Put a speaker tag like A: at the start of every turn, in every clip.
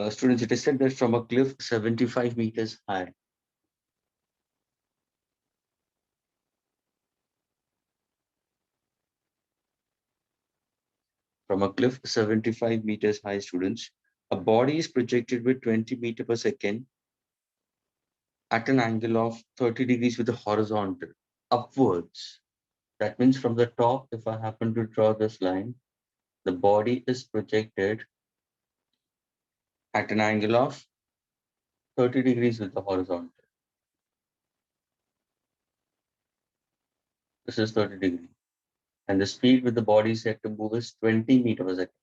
A: Students, it is said that from a cliff 75 meters high, from a cliff 75 meters high, students, a body is projected with 20 meters per second at an angle of 30 degrees with the horizontal upwards. That means from the top, if I happen to draw this line, the body is projected at an angle of 30 degrees with the horizontal. This is 30 degrees. And the speed with the body is set to move is 20 meters per second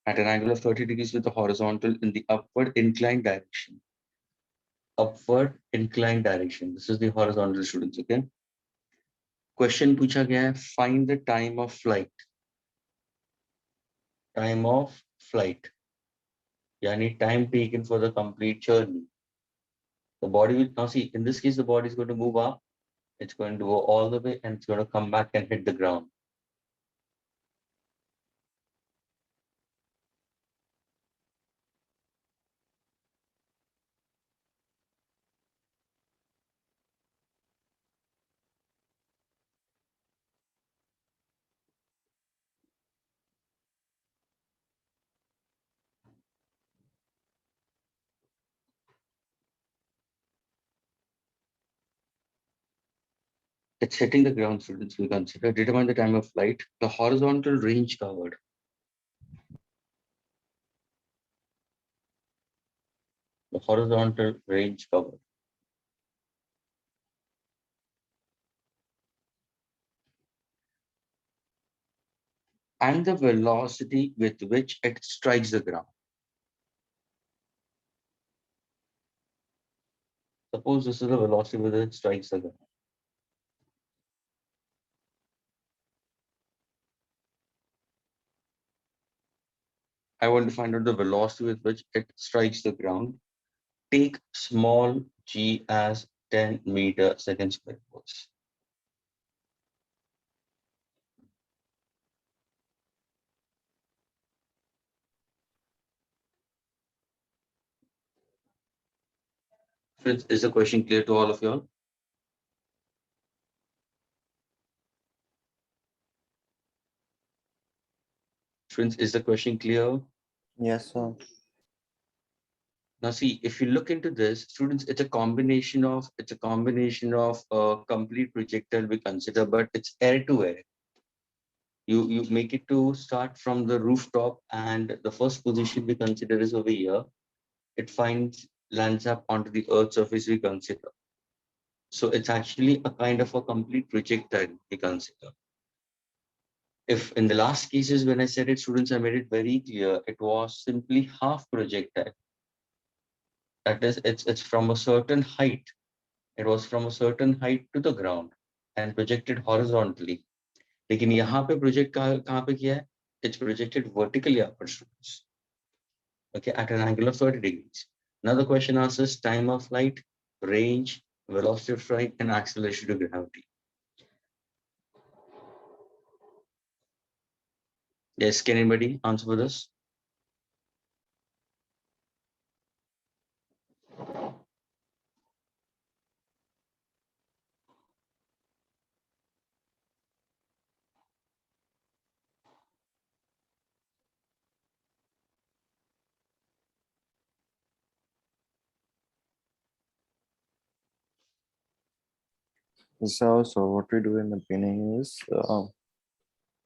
A: at an angle of 30 degrees with the horizontal in the upward inclined direction. Upward inclined direction. This is the horizontal, students, okay? Question पूछा गया है, find the time of flight. Time of flight. Yani time taken for the complete journey. The body will, now see, in this case, the body is going to move up. It's going to go all the way and it's going to come back and hit the ground. It's hitting the ground, students, we consider. Determine the time of flight. The horizontal range covered. The horizontal range covered. And the velocity with which it strikes the ground. Suppose this is the velocity with which it strikes the ground. I want to find out the velocity with which it strikes the ground. Take small g as 10 meter second square volts. Friends, is the question clear to all of you all? Friends, is the question clear?
B: Yes, sir.
A: Now see, if you look into this, students, it's a combination of a complete projectile we consider, but it's air to air. You make it to start from the rooftop, and the first position we consider is over here. It lands up onto the Earth's surface we consider. So it's actually a kind of a complete projectile we consider. If in the last cases when I said it, students, I made it very clear, it was simply half projectile. That is, it's from a certain height. It was from a certain height to the ground and projected horizontally. लेकिन यहाँ पे project कहाँ पे किया है? It's projected vertically upward, students. Okay, at an angle of 30 degrees. Now the question asks us time of flight, range, velocity of flight, and acceleration to gravity. Yes, can anybody answer for this?
B: So what we do in the beginning is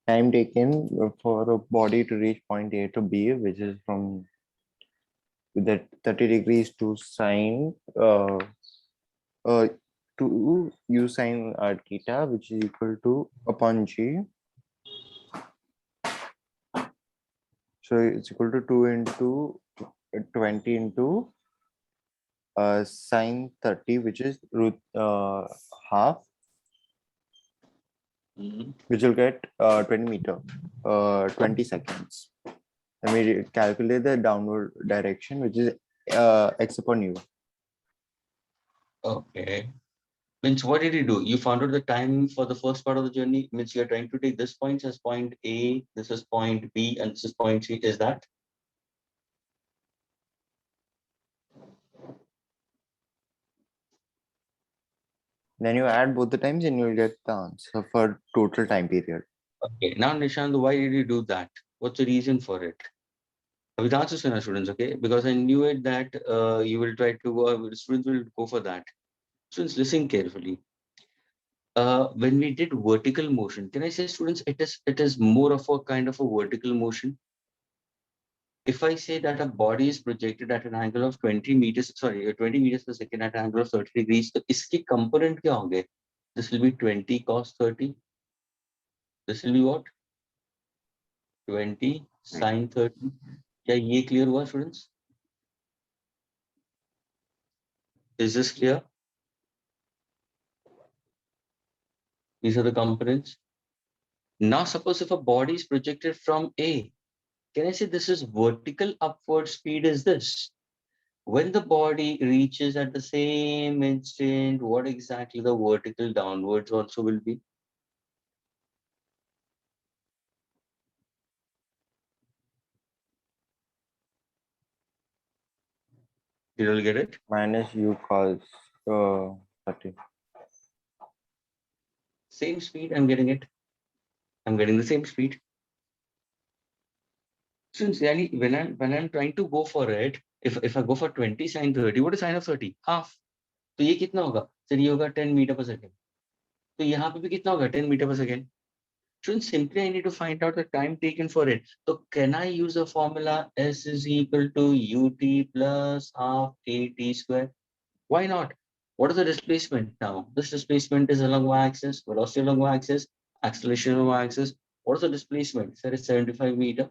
B: time taken for a body to reach point A to B, which is from that 30 degrees to sine to u sine theta, which is equal to upon g. So it's equal to 2 into 20 into sine 30, which is root half, which will get 20 meter, 20 seconds. Let me calculate the downward direction, which is x upon u.
A: Okay. Means what did you do? You found out the time for the first part of the journey. Means you're trying to take this point as point A, this is point B, and this is point C. Is that?
B: Then you add both the times and you'll get the answer for total time period.
A: Okay, now Nishant, why did you do that? What's the reason for it? With answers to students, okay? Because I knew it that you will try to go, students will go for that. Students, listen carefully. When we did vertical motion, can I say, students, it is more of a kind of a vertical motion. If I say that a body is projected at an angle of 20 meters, sorry, 20 meters per second at an angle of 30 degrees, तो इसके component क्या होंगे? This will be 20 cos 30. This will be what? 20 sin 30. क्या ये clear हुआ, students? Is this clear? These are the components. Now, suppose if a body is projected from A, can I say this is vertical upward speed is this? When the body reaches at the same instant, what exactly the vertical downwards also will be? You will get it?
B: Minus u cos 30.
A: Same speed, I'm getting it. I'm getting the same speed. Sincerely, when I'm trying to go for it, if I go for 20 sin 30, what is sin of 30? Half. तो ये कितना होगा? Sir ये होगा 10 metre पर second. तो यहाँ पे भी कितना होगा? 10 मीटर पर second. So simply I need to find out the time taken for it. So can I use a formula S is equal to ut plus half at square? Why not? What is the displacement now? This displacement is along y-axis, velocity along y-axis, acceleration along y-axis. What is the displacement? Sir, it's 75 meter.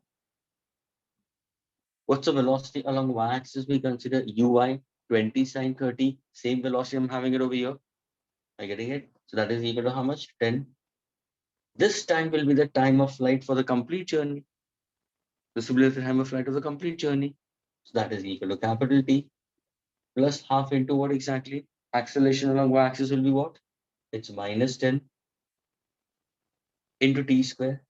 A: What's the velocity along y-axis? We consider uy 20 sine 30. Same velocity I'm having it over here. Am I getting it? So that is equal to how much? 10. This time will be the time of flight for the complete journey. This will be the time of flight of the complete journey. So that is equal to capital T plus half into what exactly? Acceleration along y-axis will be what? It's minus 10 into t square.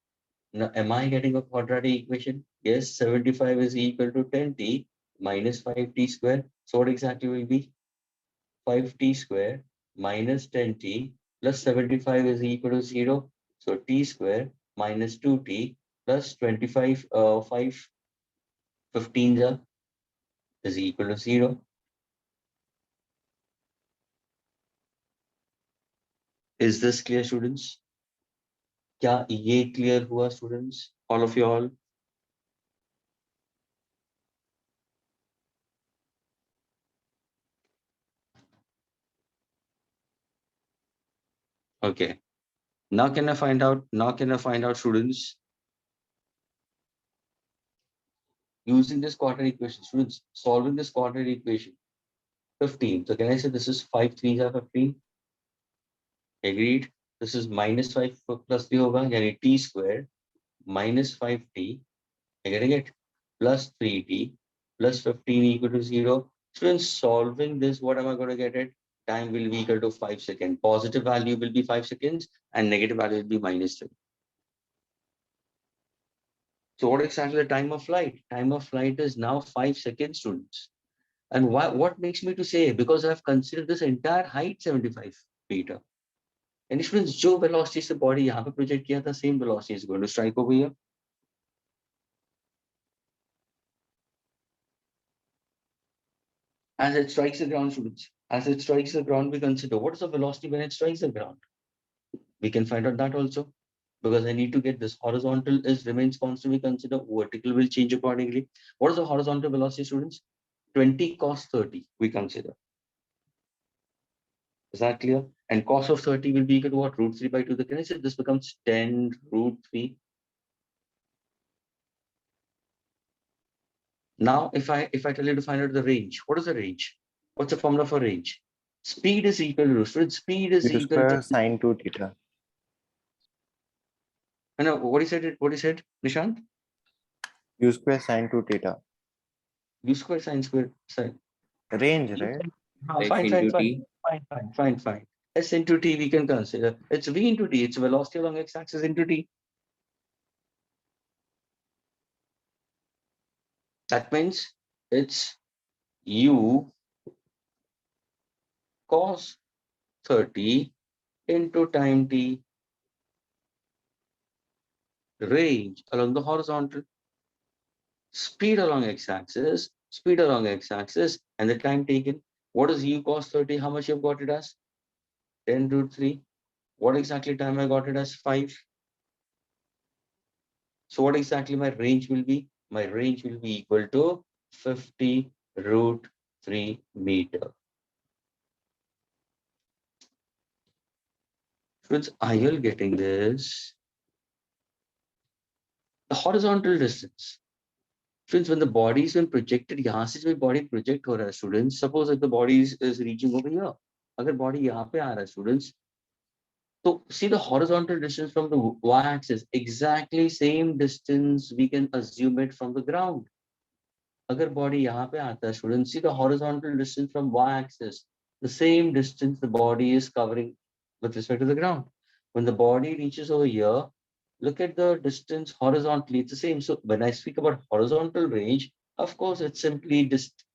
A: Now, am I getting a quadratic equation? Yes, 75 is equal to 10t minus 5t square. So what exactly will be? 5t square minus 10t plus 75 is equal to 0. So t square minus 2t plus 25, 5, 15 is equal to 0. Is this clear, students? क्या ये clear हुआ, students? All of you all? Okay. Now can I find out? Now can I find out, students? Using this quadratic equation, students, solving this quadratic equation. 15. So can I say this is 5 3s are 15? Agreed. This is minus 5 plus 3 hoga, yani t square minus 5t. Am I getting it? Plus 3t plus 15 equal to 0. Students, solving this, what am I going to get it? Time will be equal to 5 seconds. Positive value will be 5 seconds and negative value will be minus 3. So what exactly the time of flight? Time of flight is now 5 seconds, students. And why? What makes me to say? Because I've considered this entire height 75 meter. And students, जो velocity से body यहाँ पे project किया था, same velocity is going to strike over here. As it strikes the ground, students. As it strikes the ground, we consider what is the velocity when it strikes the ground. We can find out that also. Because I need to get this horizontal is remains constant. We consider vertical will change accordingly. What is the horizontal velocity, students? 20 cos 30. We consider. Is that clear? And cos of 30 will be equal to what? Root 3 by 2. The can I say this becomes 10 root 3. Now, if I tell you to find out the range, what is the range? What's the formula for range? Speed is equal to speed is
B: U
A: equal to.
B: square sine 2 theta.
A: I know what he said. What he said, Nishant?
B: U square sine 2 theta.
A: U square sine square sine.
B: Range, right?
A: Fine, fine, fine, fine, fine, fine, fine. S into t we can consider. It's v into t. It's velocity along x-axis into t. That means it's u cos 30 into time t, range along the horizontal, speed along x-axis, and the time taken. What is u cos 30? How much you've got it as? 10 root 3. What exactly time I got it as? 5. So what exactly my range will be? My range will be equal to 50 root 3 meter. Friends, are you all getting this? The horizontal distance. Friends, when the body is been projected, यहाँ से जो body project हो रहा है students, suppose if the body is reaching over here, अगर body यहाँ पे आ रहा है students, so see the horizontal distance from the y-axis, exactly same distance we can assume it from the ground. अगर body यहाँ पे आता है students, see the horizontal distance from y-axis, the same distance the body is covering with respect to the ground. When the body reaches over here, look at the distance horizontally, it's the same. So when I speak about horizontal range, of course, it's simply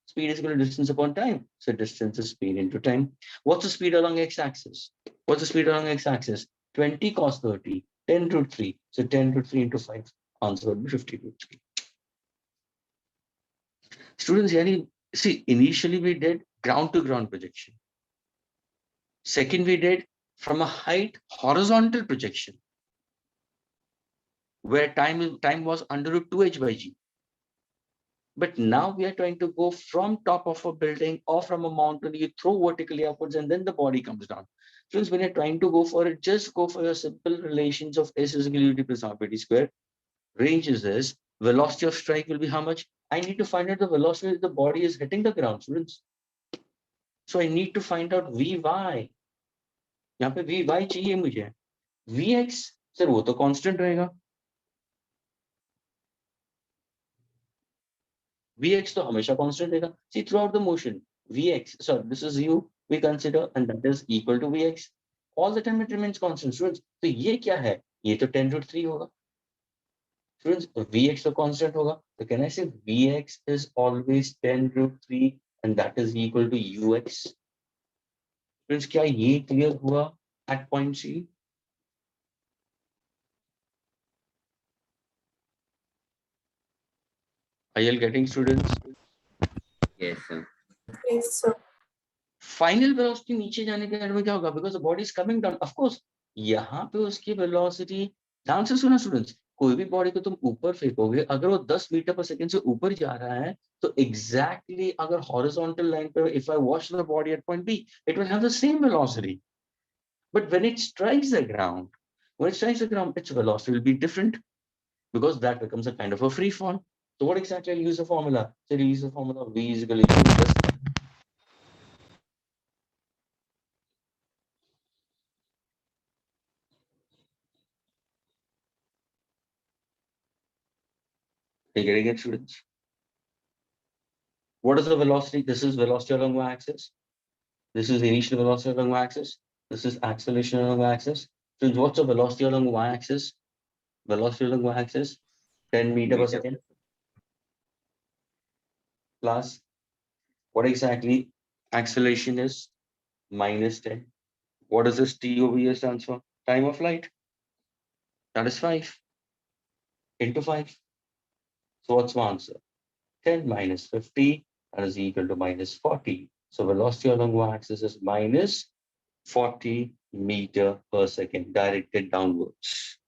A: speed is equal to distance upon time. So distance is speed into time. What's the speed along x-axis? What's the speed along x-axis? 20 cos 30, 10 root 3. So 10 root 3 into 5. Answer would be 50 root 3. Students, see, initially we did ground to ground projection. Second, we did from a height horizontal projection, where time was under root 2h by g. But now we are trying to go from top of a building or from a mountain, you throw vertically upwards and then the body comes down. Friends, when you're trying to go for it, just go for your simple relations of S is equal to plus RPT square. Range is this. Velocity of strike will be how much? I need to find out the velocity the body is hitting the ground, students. So I need to find out Vy. यहाँ पे Vy चाहिए मुझे. Vx, sir वो तो constant रहेगा. Vx तो हमेशा constant रहेगा. See throughout the motion, Vx, sorry, this is u we consider and that is equal to Vx. All the time it remains constant, students. तो ये क्या है? ये तो 10 root 3 होगा. Students, Vx तो constant होगा. So can I say Vx is always 10 root 3 and that is equal to Ux? Students, क्या ये clear हुआ at point C? Are you all getting, students?
C: Yes, sir.
D: Yes, sir.
A: Final velocity नीचे जाने के बाद में क्या होगा? Because the body is coming down. Of course यहाँ पे उसकी वेलोसिटी, ध्यान से सुना स्टूडेंट्स, कोई भी बॉडी को तुम ऊपर फेंकोगे, अगर वो 10 मीटर पर सेकंड से ऊपर जा रहा है तो एग्जैक्टली अगर हॉरिजॉन्टल लाइन पे if I watch the body at point B, it will have the same velocity. But when it strikes the ground, its velocity will be different because that becomes a kind of a free fall. So what exactly I'll use the formula? So I'll use the formula V is equal to just getting it, students. What is the velocity? This is velocity along y-axis. This is initial velocity along y-axis. This is acceleration along y-axis. So what's the velocity along y-axis? Velocity along y-axis, 10 meter per second. Plus, what exactly acceleration is? Minus 10. What does this T over here stands for? Time of flight. That is 5 into 5. So what's my answer? 10 minus 50, that is equal to minus 40. So velocity along y-axis is minus 40 meter per second directed downwards.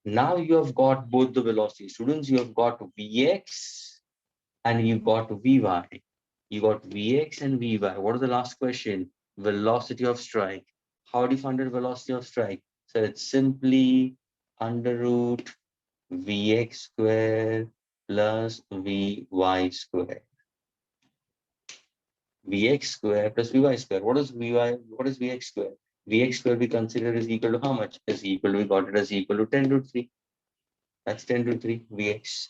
A: Now you have got both the velocity. Students, you have got Vx and you got Vy. You got Vx and Vy. What is the last question? Velocity of strike. How do you find the velocity of strike? So it's simply under root Vx square plus Vy square. Vx square plus Vy square. What is Vy? What is Vx square? Vx square we consider is equal to how much? Is equal to, we got it as equal to 10 root 3. That's 10 root 3 Vx.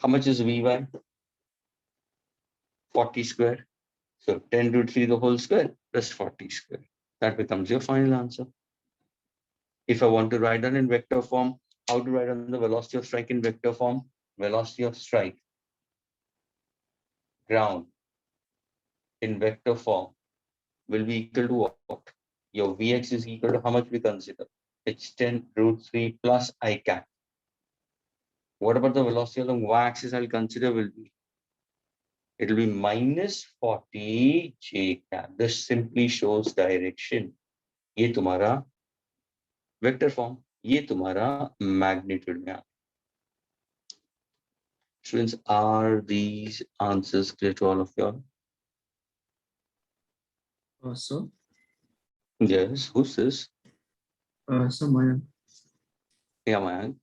A: How much is Vy? 40 square. So 10 root 3 the whole square plus 40 square. That becomes your final answer. If I want to write down in vector form, how to write down the velocity of strike in vector form? Velocity of strike, ground, in vector form will be equal to what? Your Vx is equal to how much we consider? H10 root 3 plus I cap. What about the velocity along y-axis I'll consider will be? It will be minus 40 j cap. This simply shows direction. ये तुम्हारा vector form. ये तुम्हारा magnitude में. Students, are these answers clear to all of you all?
D: So,
A: Yes. Who's this?
D: so Mayank,
A: Yeah, man.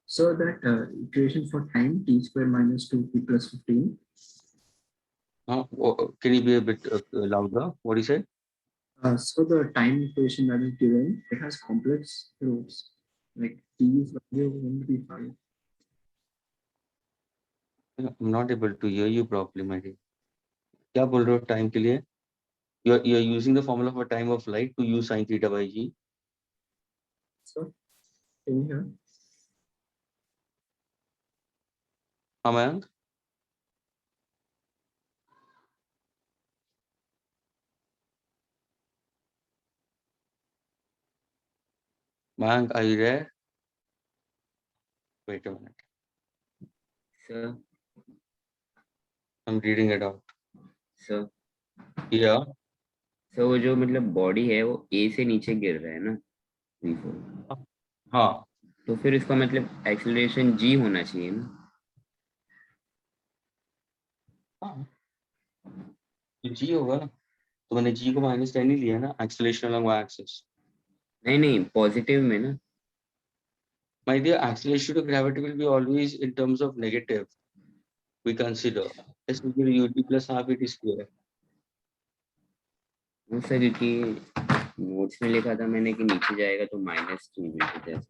D: so that equation for time t square minus 2p plus 15.
A: Can you be a bit louder? What do you say?
D: So the time equation that is given, it has complex roots. Like t's value will be 5.
A: I'm not able to hear you properly, my dear. क्या बोल रहे हो time के लिए? You're using the formula for time of light to use sin theta by g.
D: So, can you hear?
A: Mayank? Mayank, are you there? Wait a minute.
C: Sir,
A: I'm reading it out.
C: sir,
A: Yeah.
C: Sir वो जो मतलब body है वो ए से नीचे गिर रहा है ना V4,
A: हाँ.
C: तो फिर इसका मतलब एक्सेलरेशन जी होना चाहिए ना.
A: हाँ. तो g होगा ना. तो मैंने g को -10 ही लिया ना. Acceleration along y-axis.
C: नहीं नहीं पॉजिटिव में ना.
A: My dear, acceleration to gravity will be always in terms of negative. We consider s equal to ut plus half it square.
C: वो सर क्योंकि नोट्स में लिखा था मैंने कि नीचे जाएगा तो -2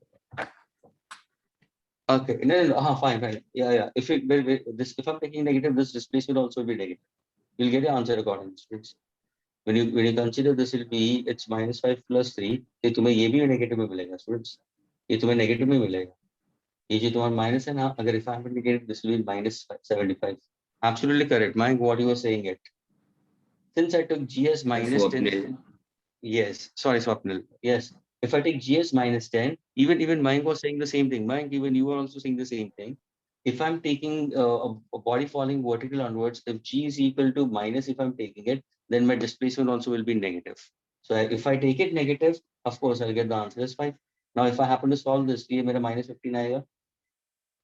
A: Okay, no. Fine. Yeah. If if I'm taking negative, this displacement will also be negative. You'll get your answer accordingly. Students. When you consider this will be it's -5 plus 3. ये तुम्हें ये भी negative में मिलेगा, students. ये तुम्हें negative में मिलेगा. ये जो तुम्हारा minus है ना, अगर if I'm negative, this will be -75. Absolutely correct, Mike. What you were saying it. Since I took GS -10. Yes, sorry, Swapnil. Yes, if I take GS -10, even Mike was saying the same thing. Mike, even you were also saying the same thing. If I'm taking a body falling vertical onwards, if G is equal to minus, if I'm taking it, then my displacement also will be negative. So if I take it negative, of course, I'll get the answer as 5. Now, if I happen to solve this, ये मेरा -15 आएगा.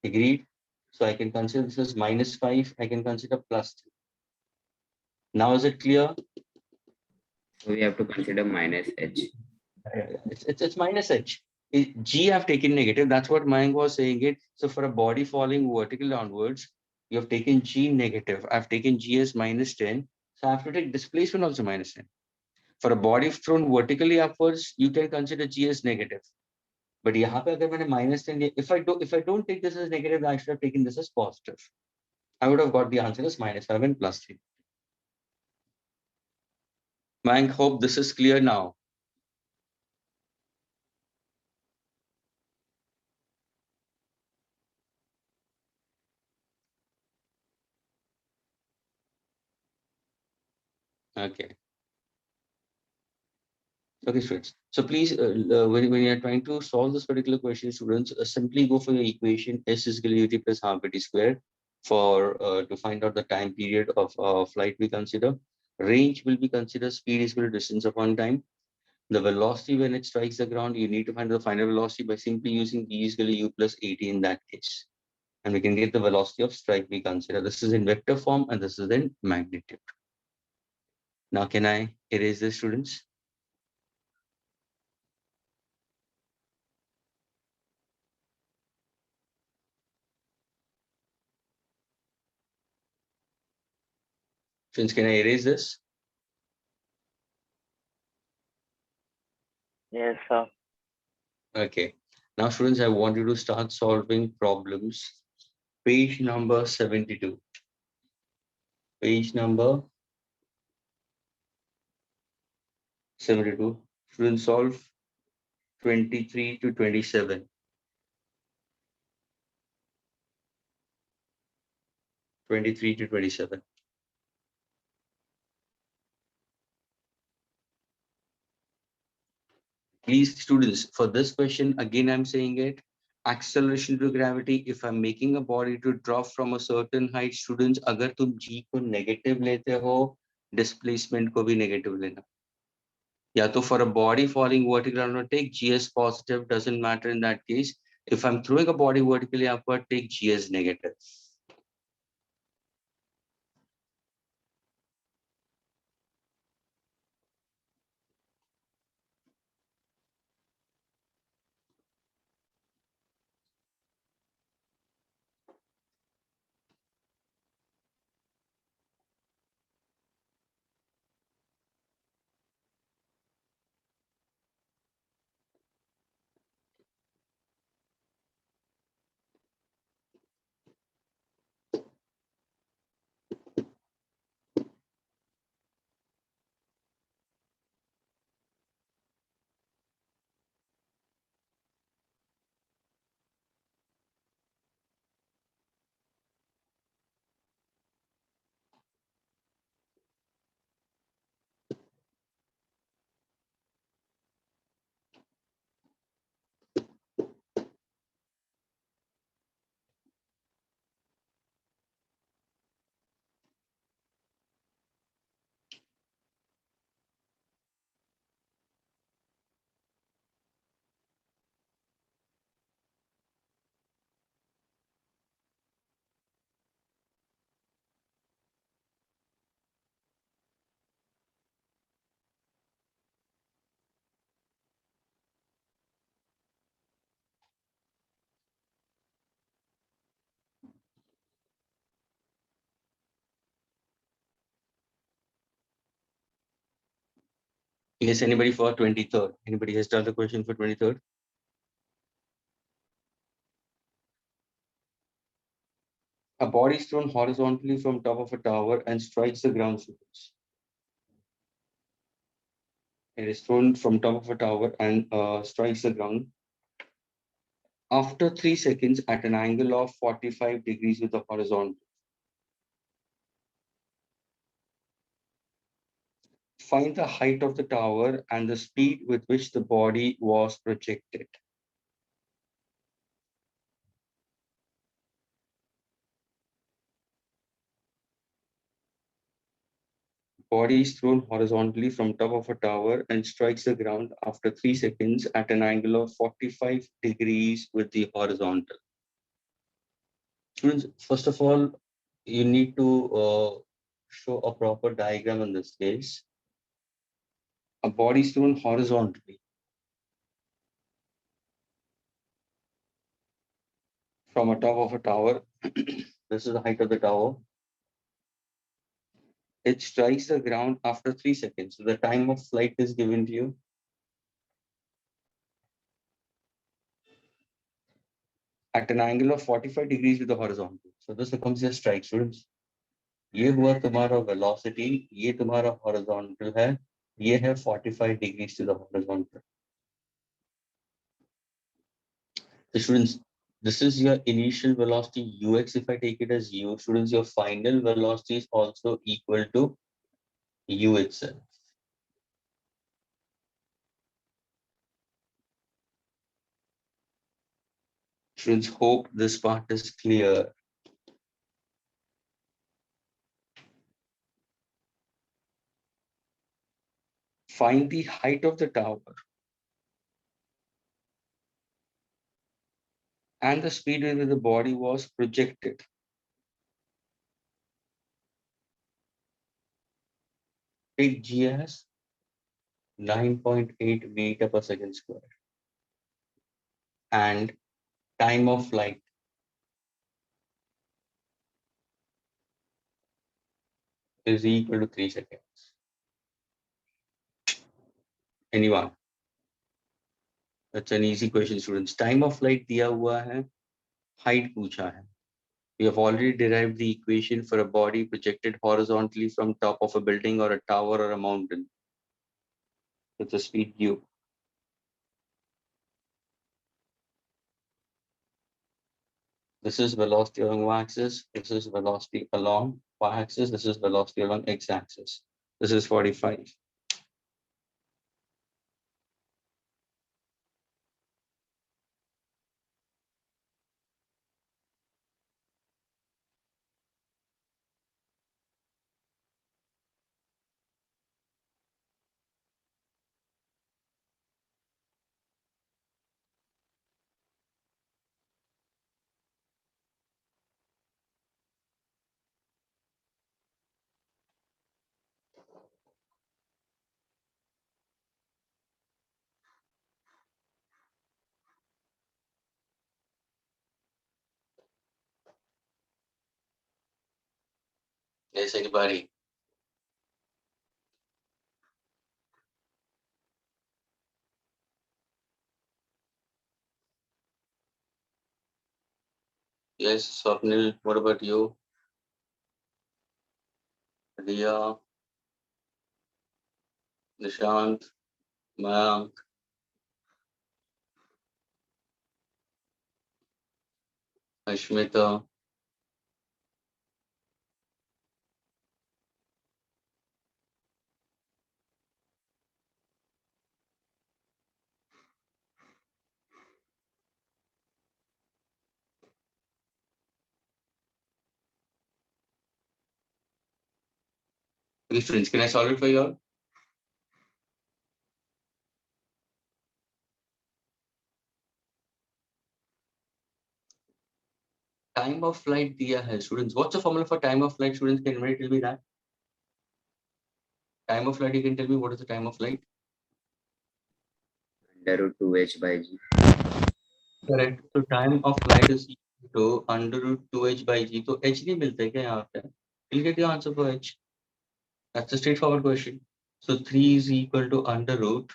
A: Agreed. So I can consider this as -5. I can consider +3. Now, is it clear?
C: So we have to consider -h.
A: It's -h. G I've taken negative. That's what Mayank was saying it. So for a body falling vertical onwards, you have taken G negative. I've taken G as -10. So I have to take displacement also -10. For a body thrown vertically upwards, you can consider G as negative. But यहाँ पे अगर मैंने -10, if I don't take this as negative, I should have taken this as positive. I would have got the answer as -5 and +3. Mayank, hope this is clear now. Okay. Okay, students. So please, when you are trying to solve this particular question, students, simply go for your equation S is equal to ut plus half at square for to find out the time period of flight we consider. Range will be considered speed is equal to distance upon time. The velocity when it strikes the ground, you need to find the final velocity by simply using v is equal to u plus 80 in that case. And we can get the velocity of strike we consider. This is in vector form and this is in magnitude. Now, can I erase this, students? Students, can I erase this?
B: Yes, sir.
A: Okay. Now, students, I want you to start solving problems. Page number 72. Page number 72. Students, solve 23 to 27. 23 to 27. Please, students, for this question, again, I'm saying it. Acceleration to gravity, if I'm making a body to drop from a certain height, students, अगर तुम g को negative लेते हो, displacement को भी negative लेना. या तो for a body falling vertically or not, take g as positive, doesn't matter in that case. If I'm throwing a body vertically upward, take g as negative. Yes, anybody for 23rd? Anybody has done the question for 23rd? A body is thrown horizontally from top of a tower and strikes the ground surface. It is thrown from top of a tower and strikes the ground. After 3 seconds at an angle of 45 degrees with the horizontal. Find the height of the tower and the speed with which the body was projected. Body is thrown horizontally from top of a tower and strikes the ground after 3 seconds at an angle of 45 degrees with the horizontal. Students, first of all, you need to show a proper diagram in this case. A body is thrown horizontally from a top of a tower. This is the height of the tower. It strikes the ground after 3 seconds. So the time of flight is given to you. At an angle of 45 degrees with the horizontal. So this becomes your strike, students. ये हुआ तुम्हारा velocity, ये तुम्हारा horizontal है, ये है 45 degrees to the horizontal. So students, this is your initial velocity ux. If I take it as u, students, your final velocity is also equal to u itself. Students, hope this part is clear. Find the height of the tower and the speed with which the body was projected. Take g as 9.8 meter per second square. And time of flight is equal to 3 seconds. Anyone? That's an easy question, students. Time of flight दिया हुआ है, height पूछा है. We have already derived the equation for a body projected horizontally from top of a building or a tower or a mountain. With the speed u. This is velocity along y-axis. This is velocity along y-axis. This is velocity along x-axis. This is 45. Yes, anybody? Yes, Swapnil, what about you? Riya, Nishant, Mayank, Ashmita. Okay, students, can I solve it for you all? Time of flight दिया है, students. What's the formula for time of flight, students? Can anybody tell me that? Time of flight, you can tell me what is the time of flight?
C: under root 2h by g.
A: Correct. So time of flight is equal to under root 2h by g. तो h नहीं मिलता है क्या यहाँ पे? You'll get your answer for h. That's a straightforward question. So 3 is equal to under root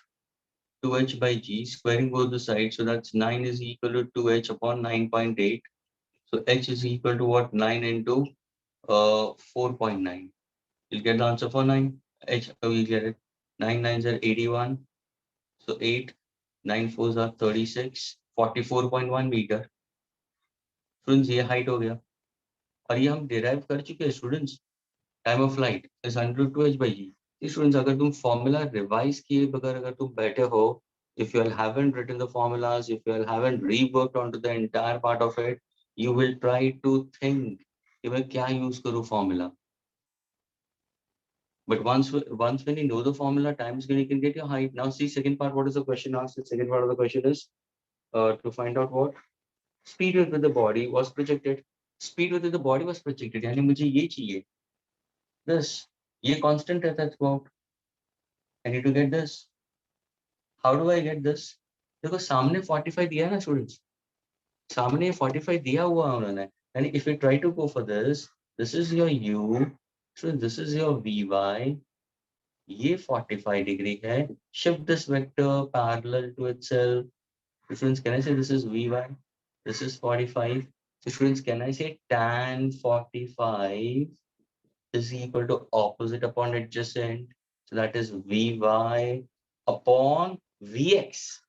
A: 2h by g, squaring both the sides. So that's 9 is equal to 2h upon 9.8. So h is equal to what? 9 into 4.9. You'll get the answer for 9. H, you'll get it. 9 nines are 81. So 8, 9 fours are 36. 44.1 metre. Students ये height हो गया और ये हम derive कर चुके हैं students. Time of flight is 100 by g. Students अगर तुम फॉर्मूला रिवाइज किए बगैर अगर तुम बैठे हो, if you all haven't written the formulas, if you all haven't reworked onto the entire part of it, you will try to think कि मैं क्या यूज करूँ formula. But once when you know the formula, times you can get your height. Now see second part. What is the question asked? The second part of the question is to find out what speed with the body was projected. Speed with the body was projected. यानी मुझे ये चाहिए. This ये constant रहता है throughout. I need to get this. How do I get this? देखो सामने 45 दिया है ना students. सामने 45 दिया हुआ है उन्होंने. And if you try to go for this, this is your u. So this is your vy. ये 45 degree है. Shift this vector parallel to itself. Students, can I say this is vy? This is 45. So students, can I say tan 45 is equal to opposite upon adjacent? So that is vy upon vx.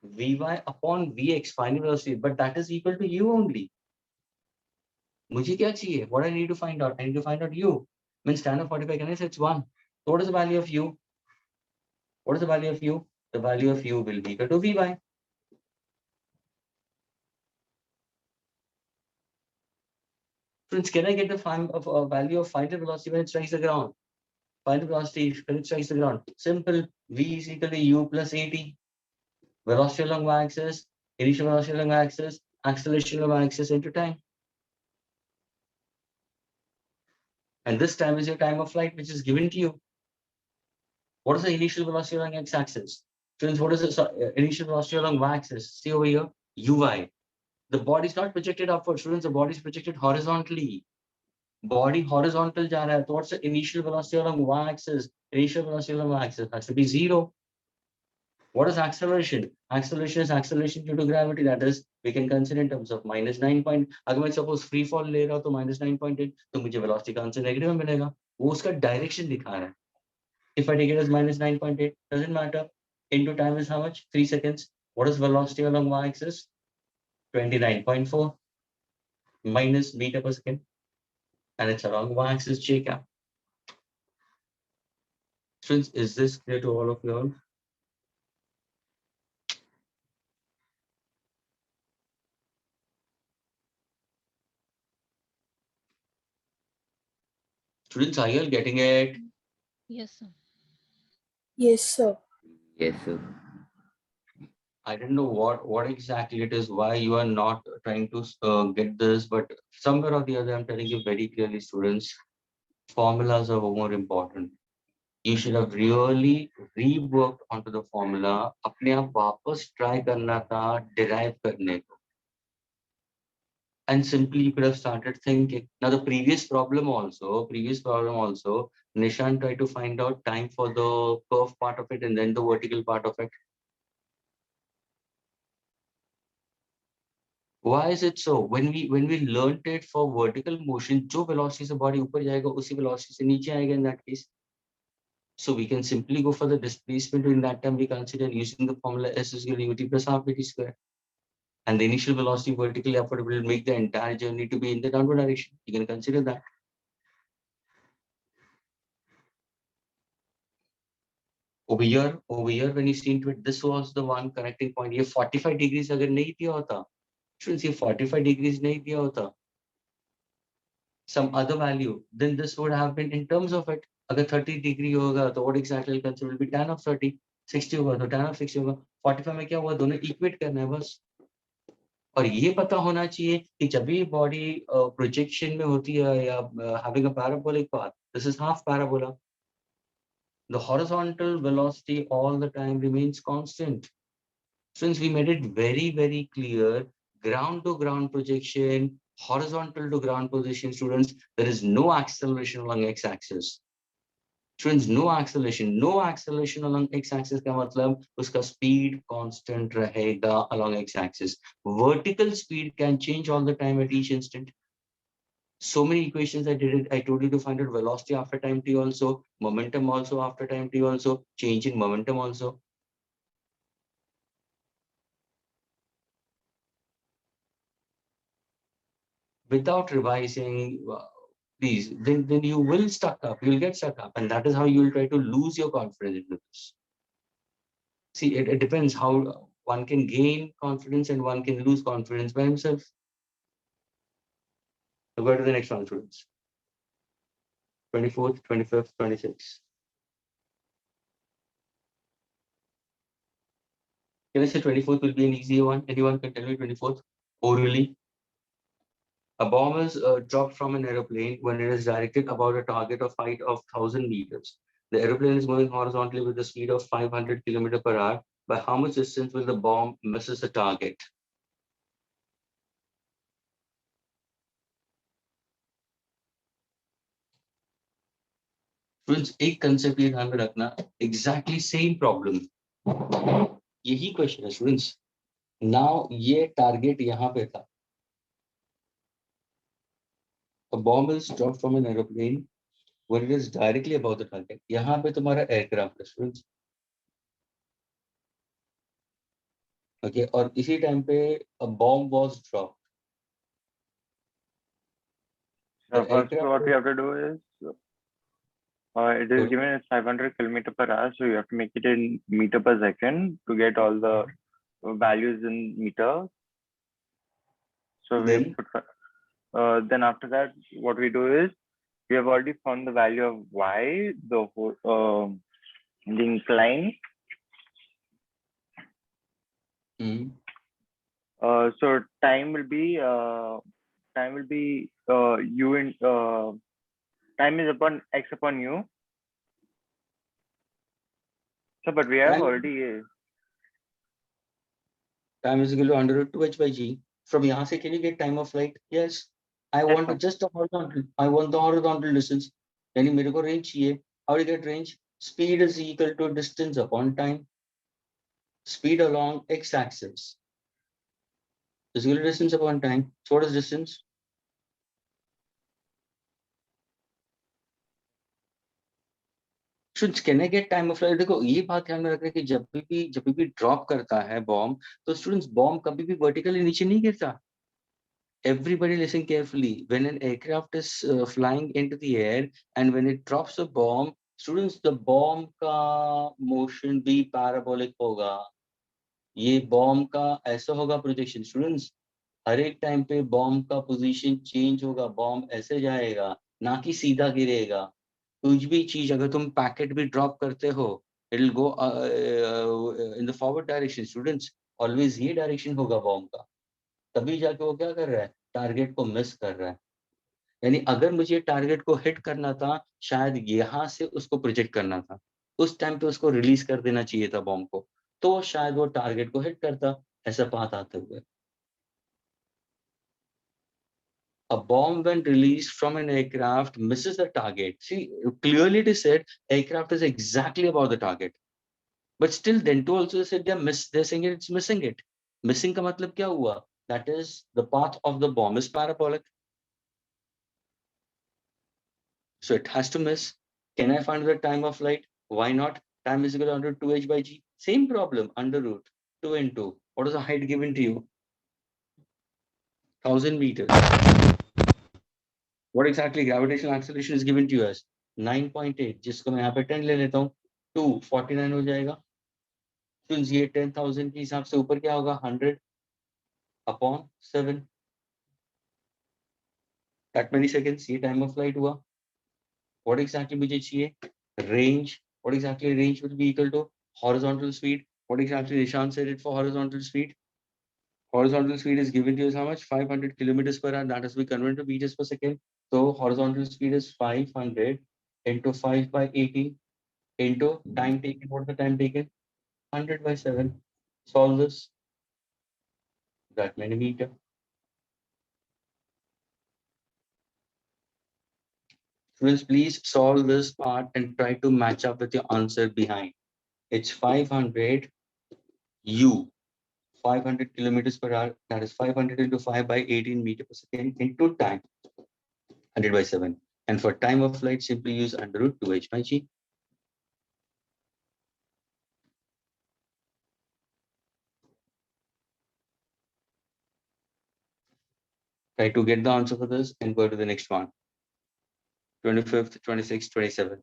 A: Vy upon vx, final velocity, but that is equal to u only. मुझे क्या चाहिए? What I need to find out? I need to find out u. Means tan of 45, can I say it's 1? So what is the value of u? What is the value of u? The value of u will be equal to vy. Friends, can I get the value of final velocity when it strikes the ground? Final velocity when it strikes the ground. Simple. V is equal to u plus at. Velocity along y-axis, initial velocity along y-axis, acceleration along y-axis into time. And this time is your time of flight, which is given to you. What is the initial velocity along x-axis? Friends, what is the initial velocity along y-axis? See over here, uy. The body is not projected upward. Students, the body is projected horizontally. Body horizontal जा रहा है. So what's the initial velocity along y-axis? Initial velocity along y-axis has to be 0. What is acceleration? Acceleration is acceleration due to gravity. That is, we can consider in terms of -9 point. अगर मैं suppose free fall ले रहा हूँ तो -9.8, तो मुझे velocity का answer negative में मिलेगा. वो उसका डायरेक्शन दिखा रहा है. If I take it as -9.8, doesn't matter. Into time is how much? 3 seconds. What is velocity along y-axis? 29.4 minus meter per second, and it's along y-axis j cap. Students, is this clear to all of you all? Students, are you all getting it?
E: Yes, sir.
F: Yes, sir.
C: Yes, sir.
A: I don't know what exactly it is, why you are not trying to get this, but somewhere or the other, I'm telling you very clearly, students, formulas are more important. You should have really reworked onto the formula. अपने आप वापस try करना था derive करने को. and simply you could have started thinking. Now the previous problem also, Nishan tried to find out time for the curve part of it and then the vertical part of it. Why is it so? When we learned it for vertical motion, जो velocity से body ऊपर जाएगा, उसी velocity से नीचे आएगा in that case. So we can simply go for the displacement. In that time, we consider using the formula S is equal to ut plus half vt square. And the initial velocity vertically upward will make the entire journey to be in the downward direction. You can consider that. Over here, when you see into it, this was the one connecting point. ये 45 degrees अगर नहीं दिया होता, students ये 45 degrees नहीं दिया होता, some other value, then this would have been in terms of it. अगर 30 degree होगा, तो what exactly will consider will be tan of 30. 60 होगा, तो tan of 60 होगा. 45 में क्या हुआ, दोनों equate करना है बस. और ये पता होना चाहिए कि जब भी बॉडी प्रोजेक्शन में होती है या having a parabolic path, this is half parabola. The horizontal velocity all the time remains constant. Since we made it very, very clear, ground to ground projection, horizontal to ground position, students, there is no acceleration along x-axis. Students, no acceleration along x-axis का मतलब उसका speed constant रहेगा along x-axis. Vertical speed can change all the time at each instant. So many equations I did it. I told you to find out velocity after time t also, momentum also after time t also, change in momentum also. Without revising these, then you will stuck up. You'll get stuck up, and that is how you will try to lose your confidence into this. See, it depends how one can gain confidence and one can lose confidence by himself. So go to the next one, students. 24th, 25th, 26th. Can I say 24th will be an easier one? Anyone can tell me 24th? Orally. A bomb is dropped from an aeroplane when it is directed about a target of height of 1,000 meters. The aeroplane is moving horizontally with a speed of 500 km per hour. By how much distance will the bomb misses the target? Students, एक concept ये ध्यान में रखना, exactly same problem. यही question है students. Now ये target यहाँ पे था. A bomb is dropped from an aeroplane when it is directly above the target. यहाँ पे तुम्हारा aircraft है students. Okay, और इसी टाइम पे a bomb was dropped.
B: So first what we have to do is, it is given as 500 km per hour, so you have to make it in meter per second to get all the values in meter. So we put, then after that, what we do is, we have already found the value of y, the incline. So time will be u in time is upon x upon u. So, but we have already
A: time is equal to under root 2h by g. From यहाँ से can you get time of flight? Yes. I want just the horizontal. I want the horizontal distance. यानी मेरे को range चाहिए. How do you get range? Speed is equal to distance upon time. Speed along x-axis is equal to distance upon time. So what is distance? Students, can I get time of flight? देखो ये बात ध्यान में रखना कि जब भी drop करता है बॉम्ब, तो स्टूडेंट्स बॉम्ब कभी भी वर्टिकली नीचे नहीं गिरता. Everybody listen carefully. When an aircraft is flying into the air and when it drops a bomb, students, the bomb का motion भी parabolic होगा. ये bomb का ऐसा होगा projection. Students, हर एक टाइम पे बॉम्ब का पोजीशन चेंज होगा. बॉम्ब ऐसे जाएगा, ना कि सीधा गिरेगा. कुछ भी चीज अगर तुम पैकेट भी ड्रॉप करते हो, it will go in the forward direction. Students, always ये डायरेक्शन होगा बॉम्ब का. तभी जाके वो क्या कर रहा है, टारगेट को मिस कर रहा है. यानी अगर मुझे टारगेट को हिट करना था, शायद यहाँ से उसको प्रोजेक्ट करना था. उस टाइम पे उसको रिलीज कर देना चाहिए था बॉम्ब को, तो शायद वो टारगेट को हिट करता. ऐसा बात आते हुए A bomb when released from an aircraft misses the target. See, clearly it is said aircraft is exactly about the target. But still, then to also said they're saying it's missing it. Missing का मतलब क्या हुआ? That is the path of the bomb is parabolic. So it has to miss. Can I find the time of flight? Why not? Time is equal to 2h by g. Same problem, under root 2 into. What is the height given to you? 1000 meters. What exactly gravitational acceleration is given to you as 9.8, जिसको मैं यहाँ पे 10 ले लेता हूँ, 249 हो जाएगा. Since ये 10,000 के हिसाब से ऊपर क्या होगा? 100 upon 7. That many seconds. ये time of flight हुआ. What exactly मुझे चाहिए? Range. What exactly range will be equal to? Horizontal speed. What exactly Nishan said it for horizontal speed? Horizontal speed is given to you as how much? 500 kilometers per hour. That has to be converted to meters per second. So horizontal speed is 500 into 5 by 18 into time taken. What is the time taken? 100 by 7. Solve this. That many meter. Students, please solve this part and try to match up with your answer behind. It's 500 U. 500 kilometers per hour, that is 500 into 5 by 18 meter per second into time, 100 by 7. And for time of flight, simply use under root 2h by g. Try to get the answer for this and go to the next one. 25th, 26th, 27th.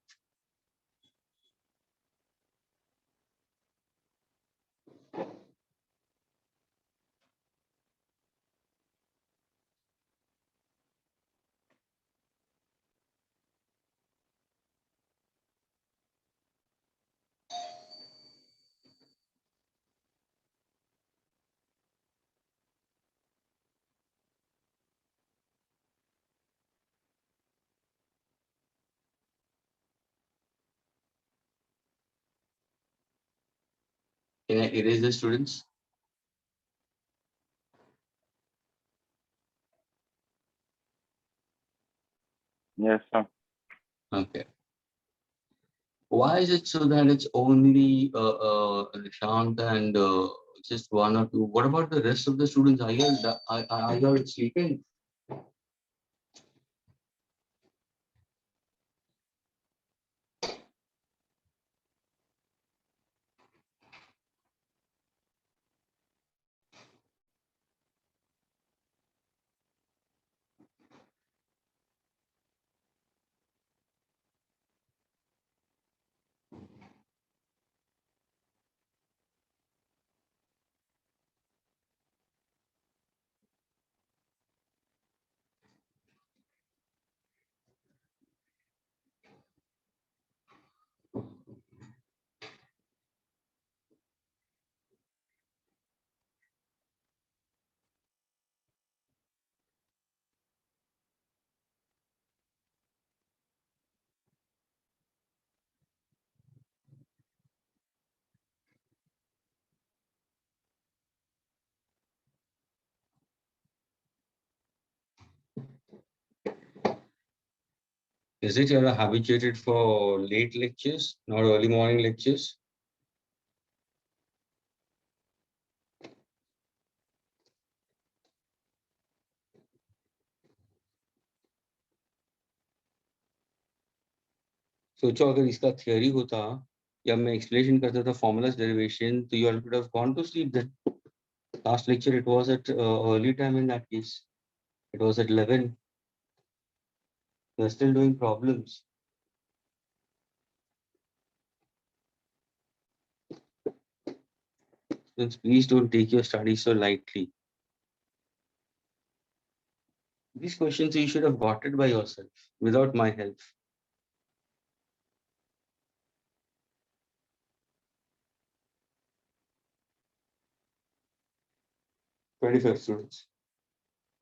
A: Can I erase the students?
B: Yes, sir.
A: Okay. Why is it so that it's only Nishant and just one or two? What about the rest of the students? Are you all sleeping? Is it you're habituated for late lectures, not early morning lectures? सोचो अगर इसका theory होता या मैं explanation करता था formulas derivation, तो you all would have gone to sleep then. Last lecture it was at early time in that case. It was at 11. You're still doing problems. Students, please don't take your studies so lightly. These questions you should have got it by yourself without my help. Twenty-five students.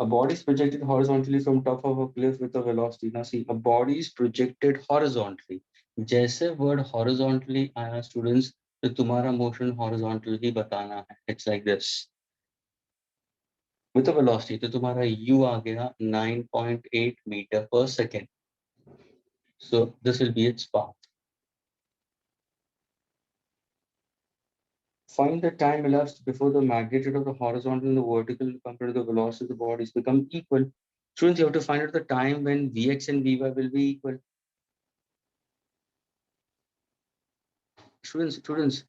A: A body is projected horizontally from top of a cliff with a velocity. Now see, a body is projected horizontally. जैसे word horizontally आया students, तो तुम्हारा motion horizontal ही बताना है. It's like this. with the velocity, तो तुम्हारा u आ गया 9.8 meter per second. So this will be its path. Find the time elapsed before the magnitude of the horizontal and the vertical compared to the velocity of the bodies become equal. Students, you have to find out the time when Vx and Vy will be equal. Students,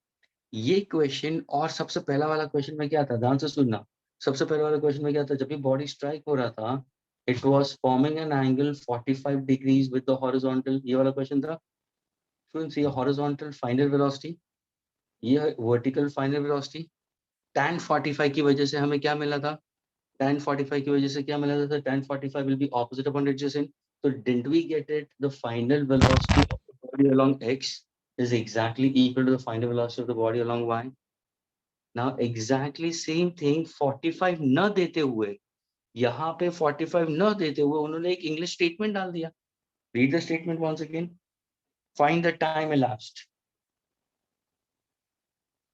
A: ये question और सबसे पहला वाला question में क्या था, ध्यान से सुनना. सबसे पहला वाला क्वेश्चन में क्या था, जब भी बॉडी स्ट्राइक हो रहा था, it was forming an angle 45 degrees with the horizontal. ये वाला क्वेश्चन था. Students, ये horizontal final velocity, ये vertical final velocity, tan 45 की वजह से हमें क्या मिला था, tan 45 की वजह से क्या मिला था, tan 45 will be opposite upon adjacent. So didn't we get it, the final velocity of the body along x is exactly equal to the final velocity of the body along y. Now exactly same thing 45 न देते हुए, यहाँ पे 45 न देते हुए उन्होंने एक इंग्लिश स्टेटमेंट डाल दिया. Read the statement once again. Find the time elapsed.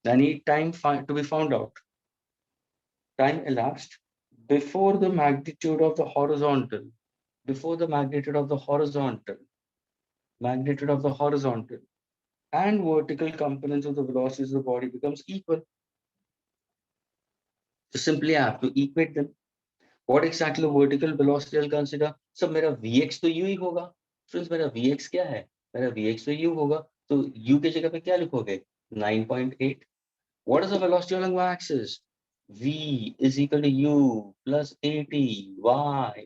A: I need time to be found out. Time elapsed before the magnitude of the horizontal, before the magnitude of the horizontal, magnitude of the horizontal and vertical components of the velocities of the body becomes equal. So simply I have to equate them. What exactly vertical velocity I'll consider? So मेरा Vx तो u ही होगा. Friends, मेरा Vx क्या है? मेरा Vx तो u होगा. तो u के जगह पे क्या लिखोगे? 9.8. What is the velocity along y-axis? V is equal to u plus 80 y.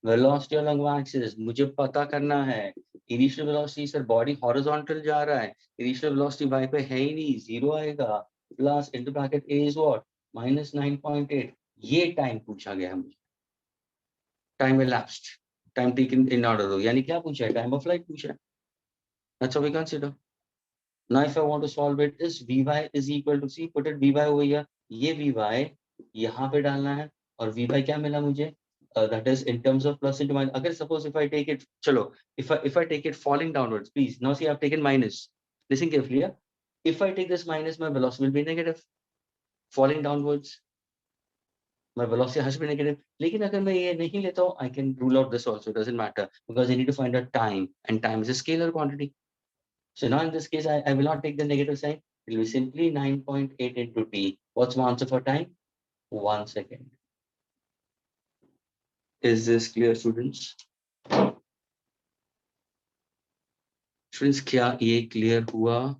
A: Velocity along y-axis मुझे पता करना है. Initial velocity sir body horizontal जा रहा है. Initial velocity y पे है ही नहीं, 0 आएगा. Plus into bracket a is what? Minus 9.8. ये टाइम पूछा गया मुझे. Time elapsed. Time taken in order. यानी क्या पूछा है? Time of flight पूछा है. That's how we consider. Now if I want to solve it, is Vy is equal to, see, put it Vy over here. ये Vy यहाँ पे डालना है और Vy क्या मिला मुझे? That is in terms of plus into minus. अगर suppose if I take it, चलो, if I take it falling downwards, please. Now see, I've taken minus. Listen carefully. Yeah? If I take this minus, my velocity will be negative. Falling downwards, my velocity has to be negative. लेकिन अगर मैं ये नहीं लेता हूँ, I can rule out this also. It doesn't matter because I need to find out time, and time is a scalar quantity. So now in this case, I will not take the negative sign. It will be simply 9.8 into t. What's my answer for time? 1 second. Is this clear, students? Students, क्या ये clear हुआ?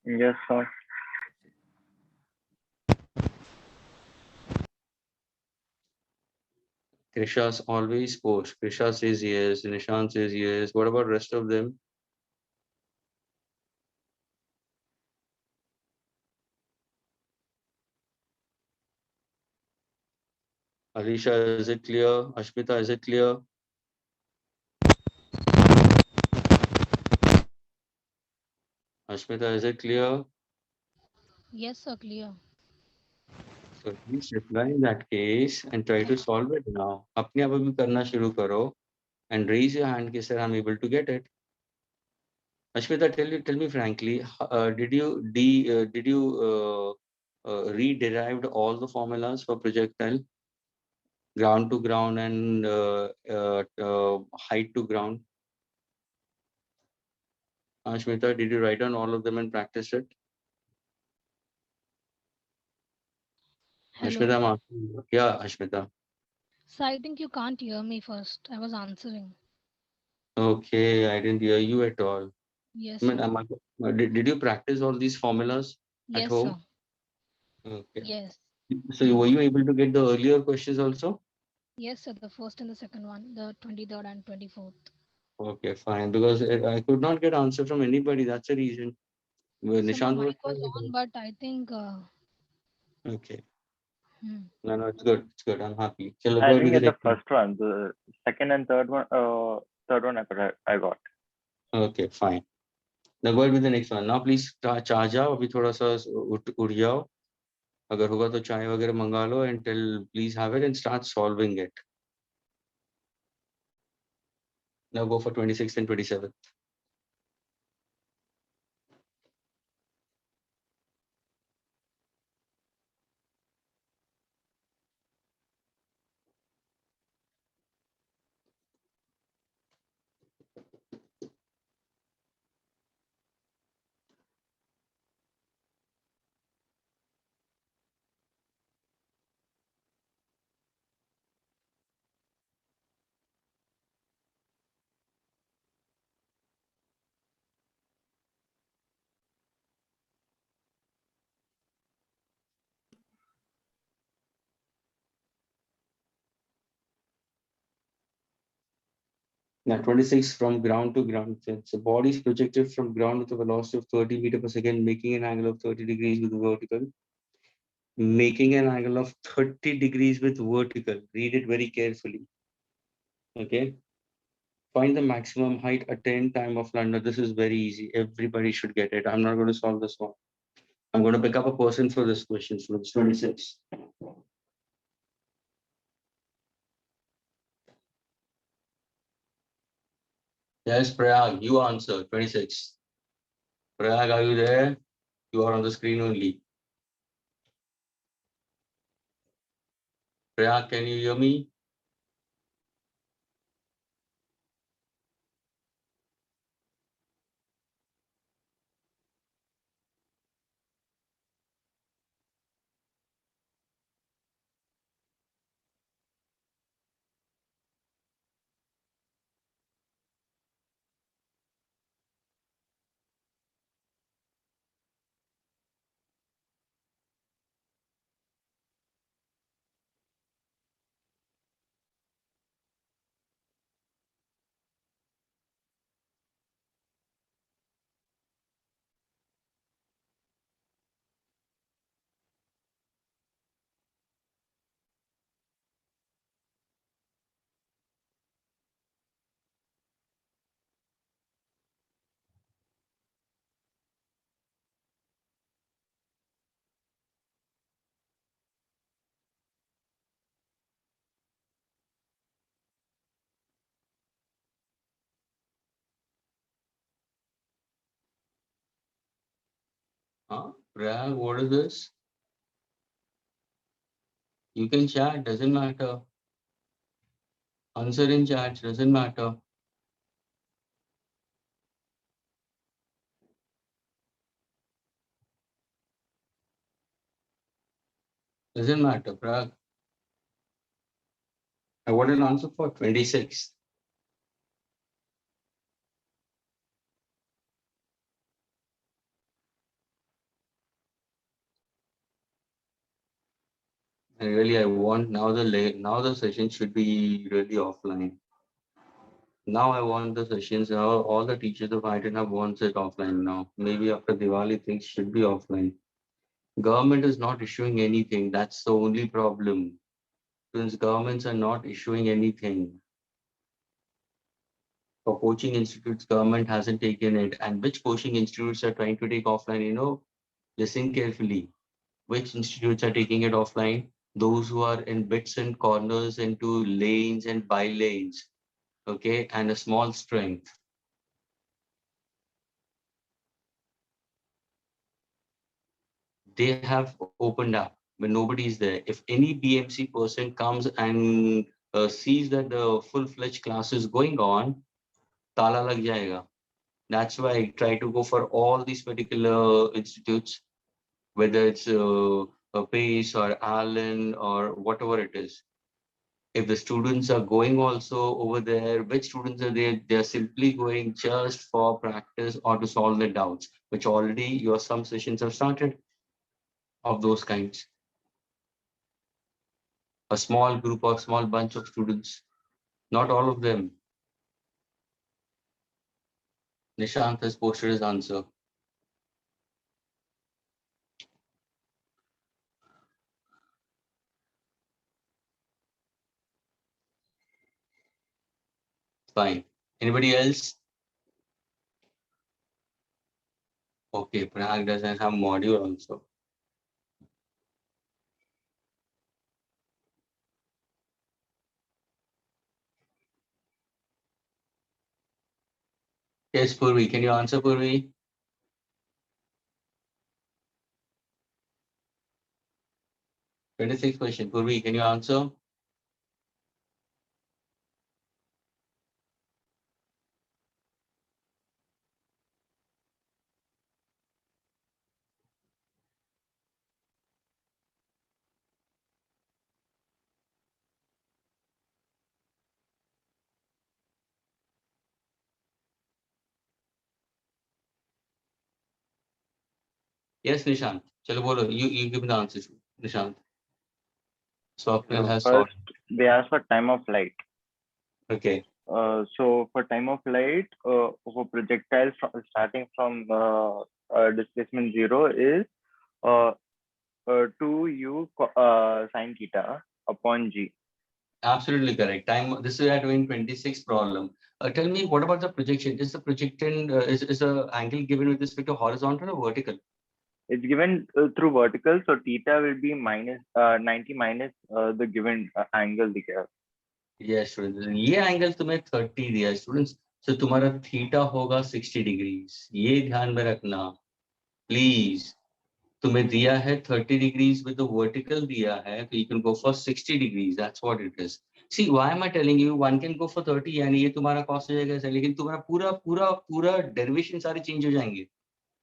B: Yes, sir.
A: Krisha's always post. Krisha says yes. Nishan says yes. What about rest of them? Alisha, is it clear? Ashmita, is it clear? Ashmita, is it clear?
E: Yes, sir, clear.
A: So please reply in that case and try to solve it now. अपने आप अभी करना शुरू करो and raise your hand कि sir I'm able to get it. Ashmita, tell me frankly, did you re-derived all the formulas for projectile, ground to ground and height to ground? Ashmita, did you write down all of them and practice it?
E: Hello.
A: Ashmita, I'm asking you. Yeah, Ashmita.
E: So I think you can't hear me first. I was answering.
A: Okay, I didn't hear you at all.
E: Yes,
A: I mean,
E: sir.
A: did you practice all these formulas at
E: Yes,
A: home?
E: sir.
A: Okay.
E: Yes.
A: So were you able to get the earlier questions also?
E: Yes, sir. The first and the second one, the 23rd and 24th.
A: Okay, fine. Because I could not get answer from anybody. That's the reason. Well,
E: So my
A: Nishant was
E: mic was on, but I think.
A: okay.
E: Hmm.
A: No, it's good. It's good. I'm happy. Chalo,
B: I
A: go ahead
B: didn't
A: with the
B: get the
A: next one.
B: first one. The second and third one, I got.
A: Okay, fine. Now go ahead with the next one. Now please charge जाओ. अभी थोड़ा सा उठ जाओ. अगर होगा तो चाय वगैरह मंगा लो and please have it and start solving it. Now go for 26th and 27th. Now 26 from ground to ground. So body is projected from ground with a velocity of 30 meters per second, making an angle of 30 degrees with the vertical. Making an angle of 30 degrees with vertical. Read it very carefully. Okay. Find the maximum height attained time of London. This is very easy. Everybody should get it. I'm not going to solve this one. I'm going to pick up a person for this question. So it's 26. Yes, Prayag, you answer. 26. Prayag, are you there? You are on the screen only. Prayag, can you hear me? Huh? Prayag, what is this? You can chat, doesn't matter. Answer in chat, doesn't matter. Doesn't matter, Prayag. I want an answer for 26. And really, I want now the session should be really offline. Now I want the sessions. Now all the teachers of IIT have wants it offline now. Maybe after Diwali, things should be offline. Government is not issuing anything. That's the only problem. Since governments are not issuing anything. For coaching institutes, government hasn't taken it. And which coaching institutes are trying to take offline? Listen carefully. Which institutes are taking it offline? Those who are in bits and corners into lanes and by lanes. Okay, and a small strength. They have opened up when nobody is there. If any BMC person comes and sees that the full-fledged class is going on, tala lag jayega. That's why I try to go for all these particular institutes, whether it's Pace or Allen or whatever it is. If the students are going also over there, which students are there? They're simply going just for practice or to solve their doubts, which already your some sessions have started of those kinds. A small group or small bunch of students, not all of them. Nishant has posted his answer. Fine. Anybody else? Okay, Prag doesn't have module also. Yes, Purvi, can you answer, Purvi? 26th question. Purvi, can you answer? Yes, Nishant. Chalo bolo. You give me the answer, Nishant. Swapnil has solved.
B: First, they asked for time of flight.
A: Okay.
B: So for time of flight, for projectiles starting from displacement 0 is 2u sine theta upon g.
A: Absolutely correct. Time. This is at 26 problem. Tell me, what about the projection? Is the projection is the angle given with respect to horizontal or vertical?
B: It's given through vertical, so theta will be minus 90 minus the given angle दिखेगा.
A: Yes, students. ये angle तुम्हें 30 दिया है students. So तुम्हारा theta होगा 60 degrees. ये ध्यान में रखना प्लीज. तुम्हें दिया है 30 degrees with the vertical दिया है, तो you can go for 60 degrees. That's what it is. See, why am I telling you one can go for 30? यानी ये तुम्हारा कॉस्ट हो जाएगा ऐसा, लेकिन तुम्हारा पूरा पूरा पूरा डेरिवेशन सारे चेंज हो जाएंगे.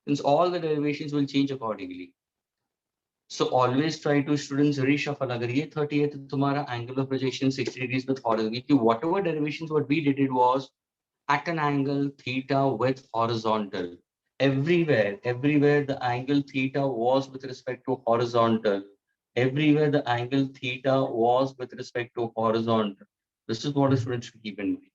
A: Since all the derivations will change accordingly. So always try to students reshuffle. अगर ये 30 है तो तुम्हारा angle of projection 60 degrees with horizontal. Whatever derivations what we did it was at an angle theta with horizontal. Everywhere the angle theta was with respect to horizontal. Everywhere the angle theta was with respect to horizontal. This is what the students should keep in mind.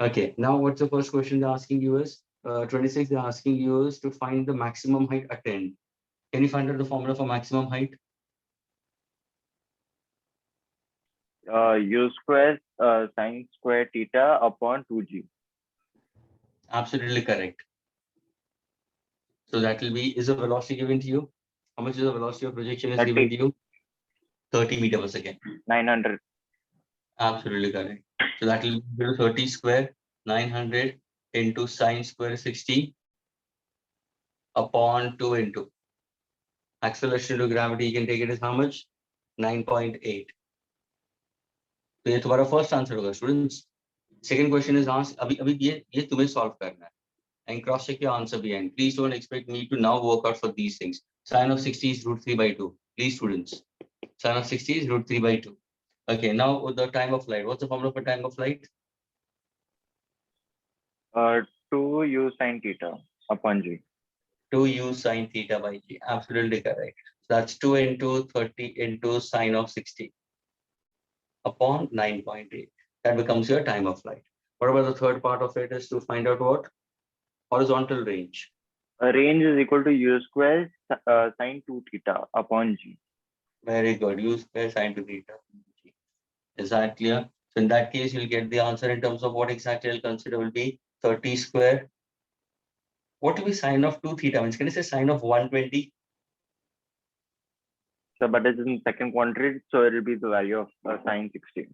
A: Okay, now what's the first question they're asking you is 26. They're asking you is to find the maximum height attained. Can you find out the formula for maximum height?
B: U square sine square theta upon 2g.
A: Absolutely correct. So that will be, is the velocity given to you? How much is the velocity of projection is
B: 30.
A: given to you? 30 meters per second.
B: 900.
A: Absolutely correct. So that will be 30 square, 900 into sine square 60 upon 2 into acceleration to gravity. You can take it as how much? 9.8. तो ये तुम्हारा first answer होगा students. Second question is asked. अभी ये तुम्हें solve करना है and cross check your answer behind. Please don't expect me to now work out for these things. Sine of 60 is root 3 by 2. Please students, sine of 60 is root 3 by 2. Okay, now the time of flight. What's the formula for time of flight?
B: 2u sine theta upon g.
A: 2u sine theta by g. Absolutely correct. So that's 2 into 30 into sine of 60 upon 9.8. That becomes your time of flight. What about the third part of it is to find out what? Horizontal range.
B: Range is equal to u square sine 2 theta upon g.
A: Very good. U square sine 2 theta. Is that clear? So in that case, you'll get the answer in terms of what exactly I'll consider will be 30 square. What will be sine of 2 theta? Means can I say sine of 120?
B: So, but it's in second quadrant, so it will be the value of sine 60.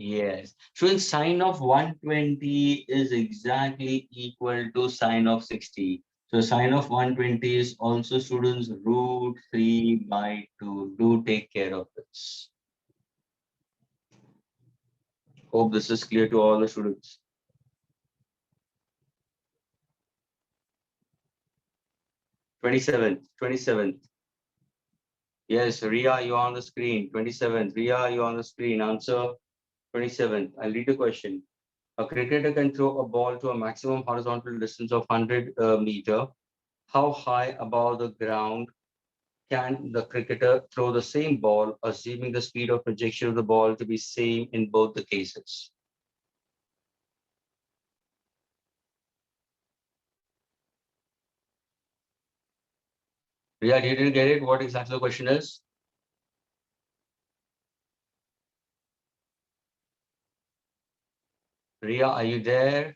A: Yes. So in sine of 120 is exactly equal to sine of 60. So sine of 120 is also students root 3 by 2. Do take care of this. Hope this is clear to all the students. 27th. Yes, Ria, you're on the screen. 27th. Ria, you're on the screen. Answer 27th. I'll read the question. A cricketer can throw a ball to a maximum horizontal distance of 100 meter. How high above the ground can the cricketer throw the same ball, assuming the speed of projection of the ball to be same in both the cases? Ria, you didn't get it? What exactly the question is? Ria, are you there?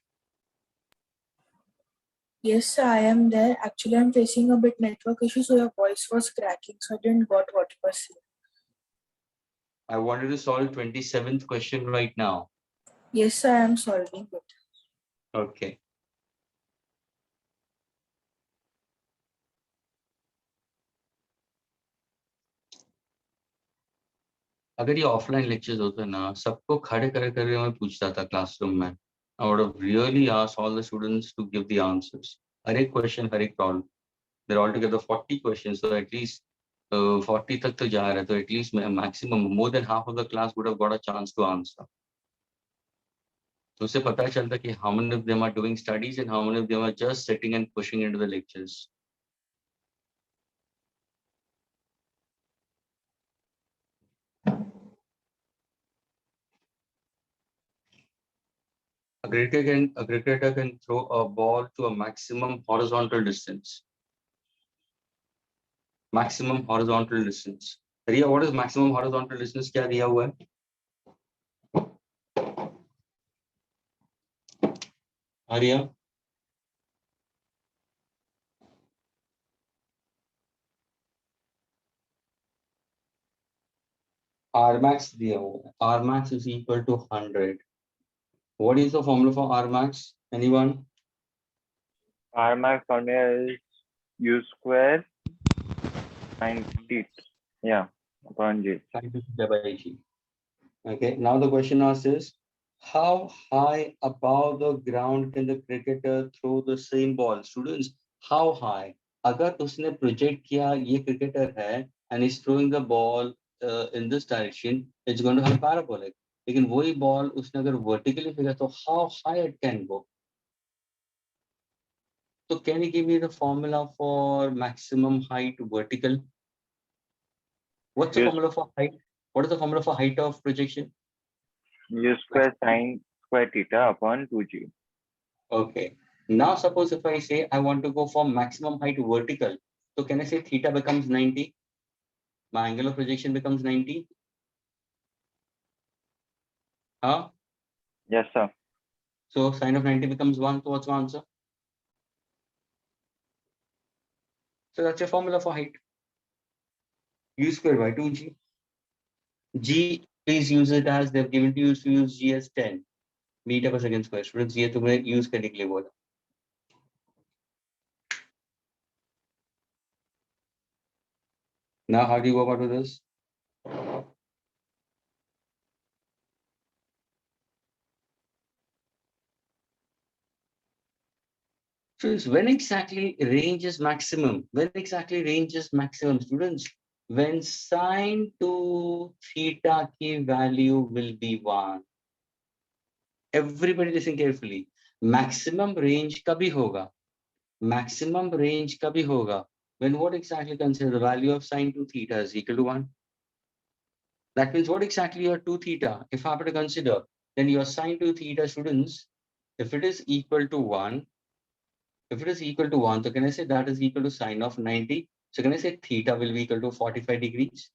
F: Yes, sir, I am there. Actually, I'm facing a bit network issue, so your voice was cracking, so I didn't got what you were saying.
A: I wanted to solve 27th question right now.
F: Yes, sir, I am solving it.
A: Okay. अगर ये offline lectures होते ना, सबको खड़े कर मैं पूछता था क्लासरूम में. I would have really asked all the students to give the answers. हर एक question, हर एक problem. They're altogether 40 questions, so at least 40 तक तो जा रहा है, तो at least maximum more than half of the class would have got a chance to answer. तो उससे पता चलता कि how many of them are doing studies and how many of them are just sitting and pushing into the lectures. cricketer can throw a ball to a maximum horizontal distance. Maximum horizontal distance. Riya, what is maximum horizontal distance? क्या दिया हुआ है? Riya? R max दिया हुआ है. R max is equal to 100. What is the formula for R max? Anyone?
B: R max formula is U square sin theta. Yeah, upon G.
A: Sin theta by G. Okay. Now the question asks is, how high above the ground can the cricketer throw the same ball? Students, how high? अगर उसने project किया ये cricketer है and is throwing the ball in this direction, it's going to have parabolic. लेकिन वही ball उसने अगर vertically फेंका तो how high it can go? So can you give me the formula for maximum height vertical? What's the
B: Yes.
A: formula for height? What is the formula for height of projection?
B: U square sin square theta upon 2G.
A: Okay. Now suppose if I say I want to go for maximum height vertical, so can I say theta becomes 90? My angle of projection becomes 90? Huh?
B: Yes, sir.
A: So sine of 90 becomes 1. So what's the answer? So that's your formula for height. U square by 2G. G, please use it as they've given to you to use G as 10 meter per second square. Students, ये तुम्हें use करने के लिए बोला. Now how do you go about with this? Students, when exactly range is maximum? When exactly range is maximum, students? When sine to theta की value will be 1. Everybody listen carefully. Maximum range कभी होगा? Maximum range कभी होगा? When what exactly consider the value of sine to theta is equal to 1? That means what exactly your 2 theta? If I have to consider, then your sine to theta, students, if it is equal to 1, if it is equal to 1, so can I say that is equal to sine of 90? So can I say theta will be equal to 45 degrees?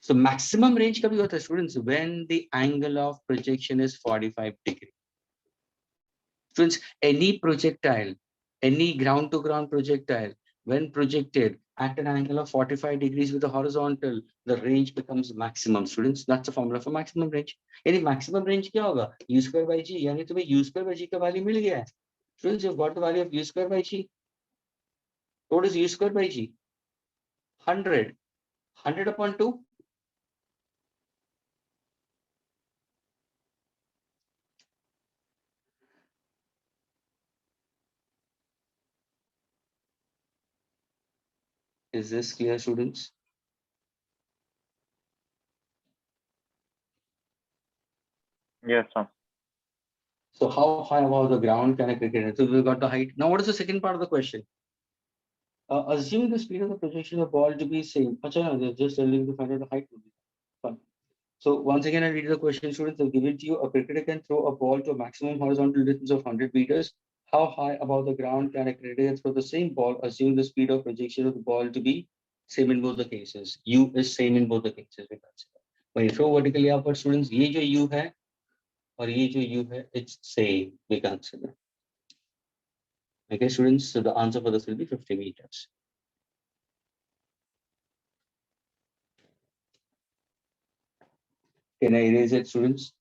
A: So maximum range kabhi hota hai, students, when the angle of projection is 45 degrees. Students, any projectile, any ground to ground projectile, when projected at an angle of 45 degrees with the horizontal, the range becomes maximum. Students, that's the formula for maximum range. Any maximum range kya hoga? U square by G. Yani tumhe U square by G ka value mil gaya hai. Students, you've got the value of U square by G. What is U square by G? 100. 100 upon 2. Is this clear, students?
B: Yes, sir.
A: So how high above the ground can a cricketer? So we've got the height. Now, what is the second part of the question? Assuming the speed of the projection of the ball to be same. Achha, they're just telling you to find out the height. Fine. So once again, I read the question, students. They've given to you a cricketer can throw a ball to a maximum horizontal distance of 100 meters. How high above the ground can a cricketer throw the same ball, assuming the speed of projection of the ball to be same in both the cases? U is same in both the cases. We consider. When you throw vertically upward, students, ये जो U है और ये जो U है, it's same. We consider. Okay, students. So the answer for this will be 50 meters. Can I erase it, students?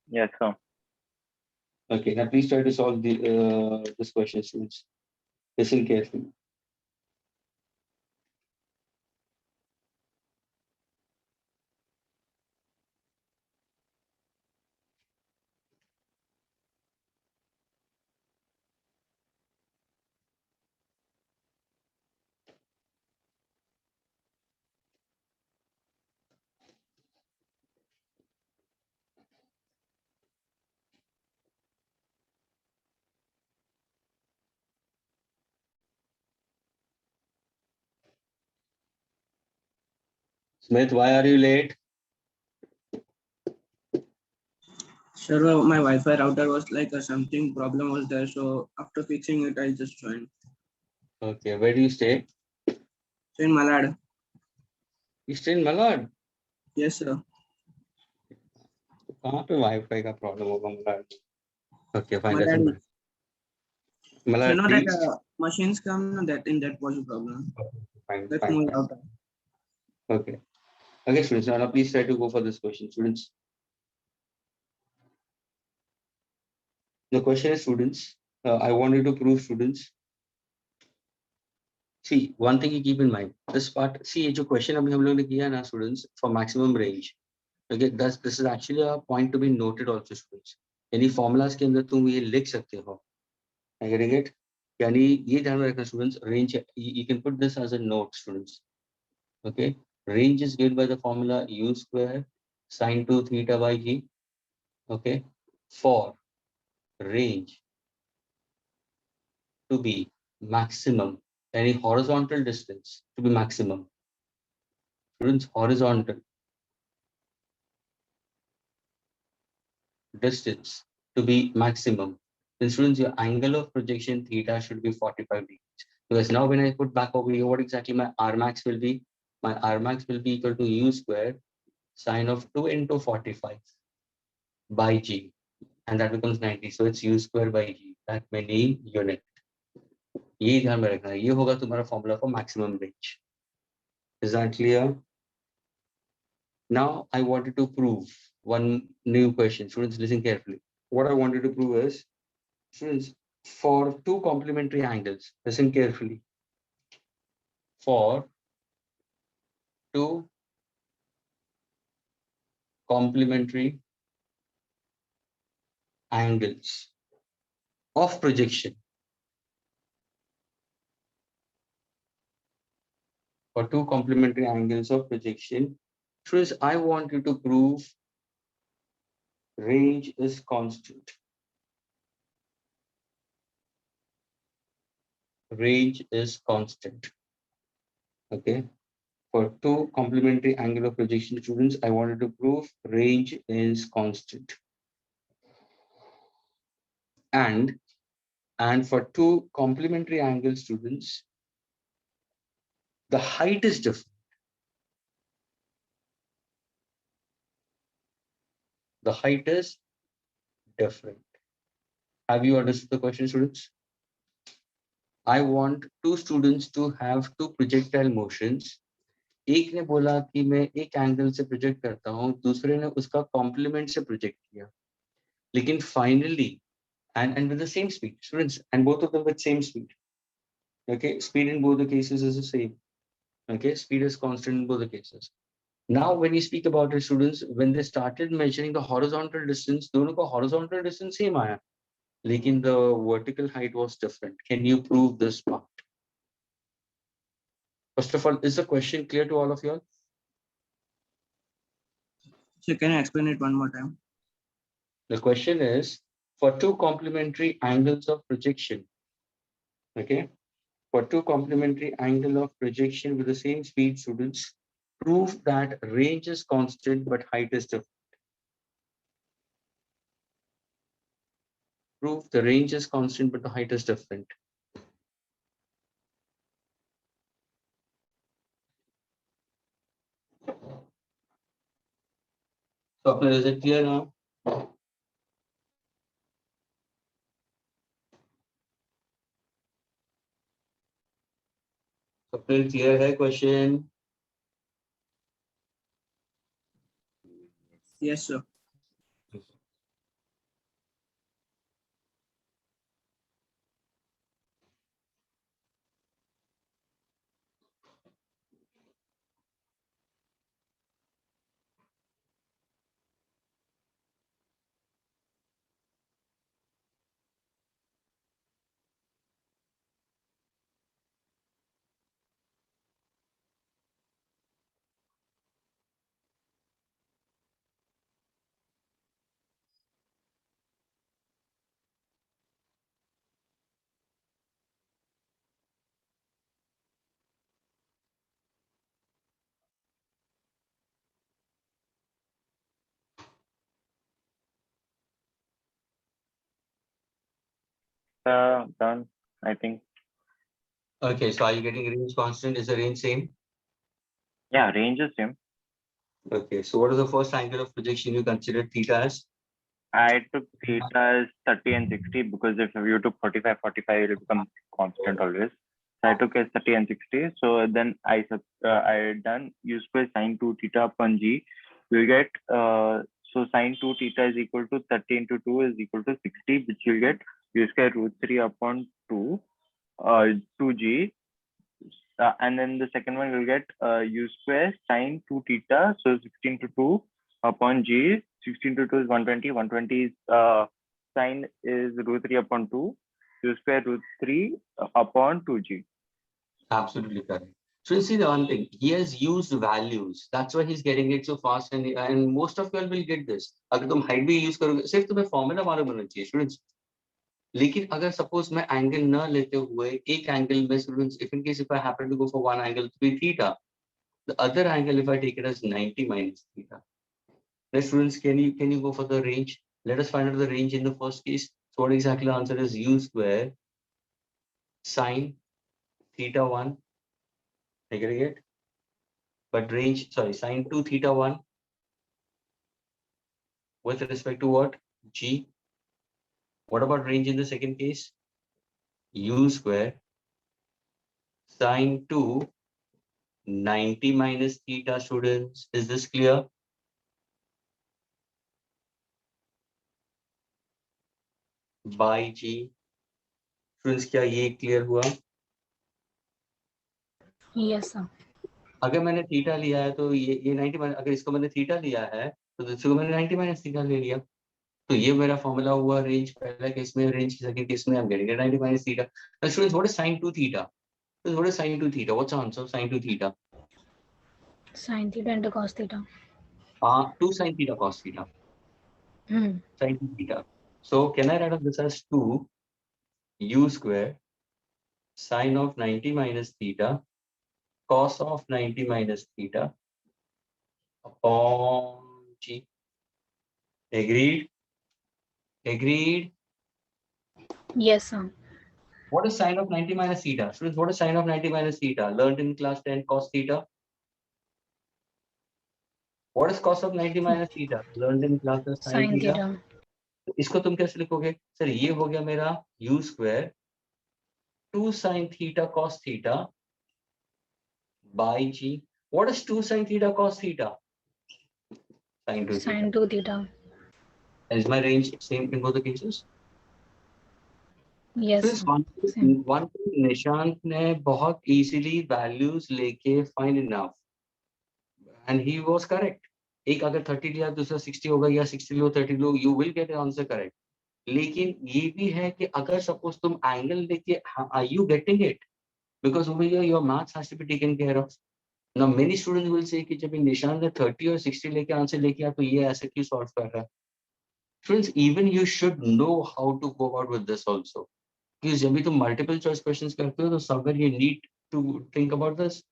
B: Yes, sir.
A: Okay, now please try to solve this question, students. Listen carefully. Smith, why are you late?
G: Sir, my Wi-Fi router was like something problem was there. So after fixing it, I just joined.
A: Okay, where do you stay?
G: So in Malad.
A: You stay in Malad?
G: Yes, sir.
A: कहाँ पे wifi का problem होगा Malad? Okay, fine,
G: Malad.
A: doesn't matter.
G: So
A: Malad,
G: no,
A: please.
G: that machines come, no, that in that was a problem.
A: Fine,
G: That's
A: fine,
G: my
A: fine.
G: router.
A: Okay. Okay, students, now please try to go for this question. Students. The question is, students, I want you to prove, students. See, one thing you keep in mind, this part, see, ये जो question अभी हम लोग ने किया ना, students, for maximum range. Okay, this is actually a point to be noted also, students. यानी formulas के अंदर तुम ये लिख सकते हो. I getting it? यानी ये ध्यान में रखना, students, range, you can put this as a note, students. Okay, range is given by the formula u square sine 2 theta by g. Okay, for range to be maximum, any horizontal distance to be maximum. Students, horizontal distance to be maximum. Then students, your angle of projection theta should be 45 degrees. Because now when I put back over here, what exactly my R max will be? My R max will be equal to u square sine of 2 into 45 by g. And that becomes 90. So it's u square by g, that many unit. ये ध्यान में रखना है, ये होगा तुम्हारा formula for maximum range. Is that clear? Now I wanted to prove one new question. Students, listen carefully. What I wanted to prove is, students, for two complementary angles, listen carefully. For two complementary angles of projection, for two complementary angles of projection, students, I want you to prove range is constant. Range is constant. Okay. For two complementary angle of projection, students, I wanted to prove range is constant. And for two complementary angle students, the height is different. The height is different. Have you understood the question, students? I want two students to have two projectile motions. एक ने बोला कि मैं एक angle से project करता हूं, दूसरे ने उसका कॉम्प्लीमेंट से प्रोजेक्ट किया, लेकिन finally and with the same speed, students, and both of them with same speed. Okay, speed in both the cases is the same. Okay, speed is constant in both the cases. Now, when you speak about it, students, when they started measuring the horizontal distance, दोनों का horizontal distance same आया, लेकिन the vertical height was different. Can you prove this part? First of all, is the question clear to all of you all?
G: So can you explain it one more time?
A: The question is, for two complementary angles of projection, okay, for two complementary angle of projection with the same speed, students, prove that range is constant but height is different. Prove the range is constant but the height is different. So, is it clear now? Swapnil, clear है question?
G: Yes, sir.
B: done, I think.
A: Okay, so are you getting range constant? Is the range same?
B: Yeah, range is same.
A: Okay, so what is the first angle of projection you consider theta as?
B: I took theta as 30 and 60 because if you took 45, 45, it will become constant always. So I took as 30 and 60. So then I done u square sine 2 theta upon g. You'll get so sine 2 theta is equal to 30 into 2 is equal to 60, which you'll get u square root 3 upon 2 2g. And then the second one will get u square sine 2 theta. So 16 to 2 upon g. 16 to 2 is 120. 120 is sine is root 3 upon 2. U square root 3 upon 2g.
A: Absolutely correct. So you see the one thing, he has used values. That's why he's getting it so fast, and most of you all will get this. अगर तुम height भी use करोगे, सिर्फ तुम्हें formula मालूम होना चाहिए, students. लेकिन अगर suppose मैं angle न लेते हुए एक angle में students, if in case if I happen to go for one angle to be theta, the other angle if I take it as 90 minus theta. Now students, can you go for the range? Let us find out the range in the first case. So what exactly the answer is? U square sine theta 1. I get it? But range, sorry, sine 2 theta 1 with respect to what? G. What about range in the second case? U square sine 2 90 minus theta, students. Is this clear? By G. Students, क्या ये clear हुआ?
E: Yes, sir.
A: अगर मैंने theta लिया है तो ये 90 minus, अगर इसको मैंने थीटा लिया है तो इसको मैंने 90 माइनस थीटा ले लिया, तो ये मेरा फॉर्मूला हुआ रेंज पहला केस में, रेंज सेकंड केस में I am getting 90 minus theta. Now students, what is sin 2 theta? What is sin 2 theta? What's the answer of sin 2 theta?
E: Sin theta into cos theta.
A: 2 sin theta cos theta.
E: Hmm.
A: Sin 2 theta. So can I write of this as 2 u square sine of 90 minus theta cos of 90 minus theta upon g. Agreed? Agreed?
E: Yes, sir.
A: What is sine of 90 minus theta? Students, what is sine of 90 minus theta? Learned in class 10 cos theta. What is cos of 90 minus theta? Learned in class of sin
E: Sin
A: theta.
E: theta.
A: तो इसको तुम कैसे लिखोगे? Sir ये हो गया मेरा u square 2 sin theta cos theta by g. What is 2 sin theta cos theta? Sin 2 theta.
E: Sin 2 theta.
A: Is my range same in both the cases?
E: Yes,
A: So
E: sir. Same.
A: one thing Nishant ने बहुत easily values लेके find enough and he was correct. एक अगर 30 लिया दूसरा 60 होगा या 60 लो 30 लो, you will get the answer correct. लेकिन ये भी है कि अगर suppose तुम angle लेके, are you getting it? Because over here your maths has to be taken care of. Now many students will say कि जब निशान ने 30 और 60 लेके आंसर लेके आया तो ये ऐसे क्यों सॉल्व कर रहा है? Students, even you should know how to go about with this also. Because जब भी तुम multiple choice questions करते हो तो somewhere you need to think about this.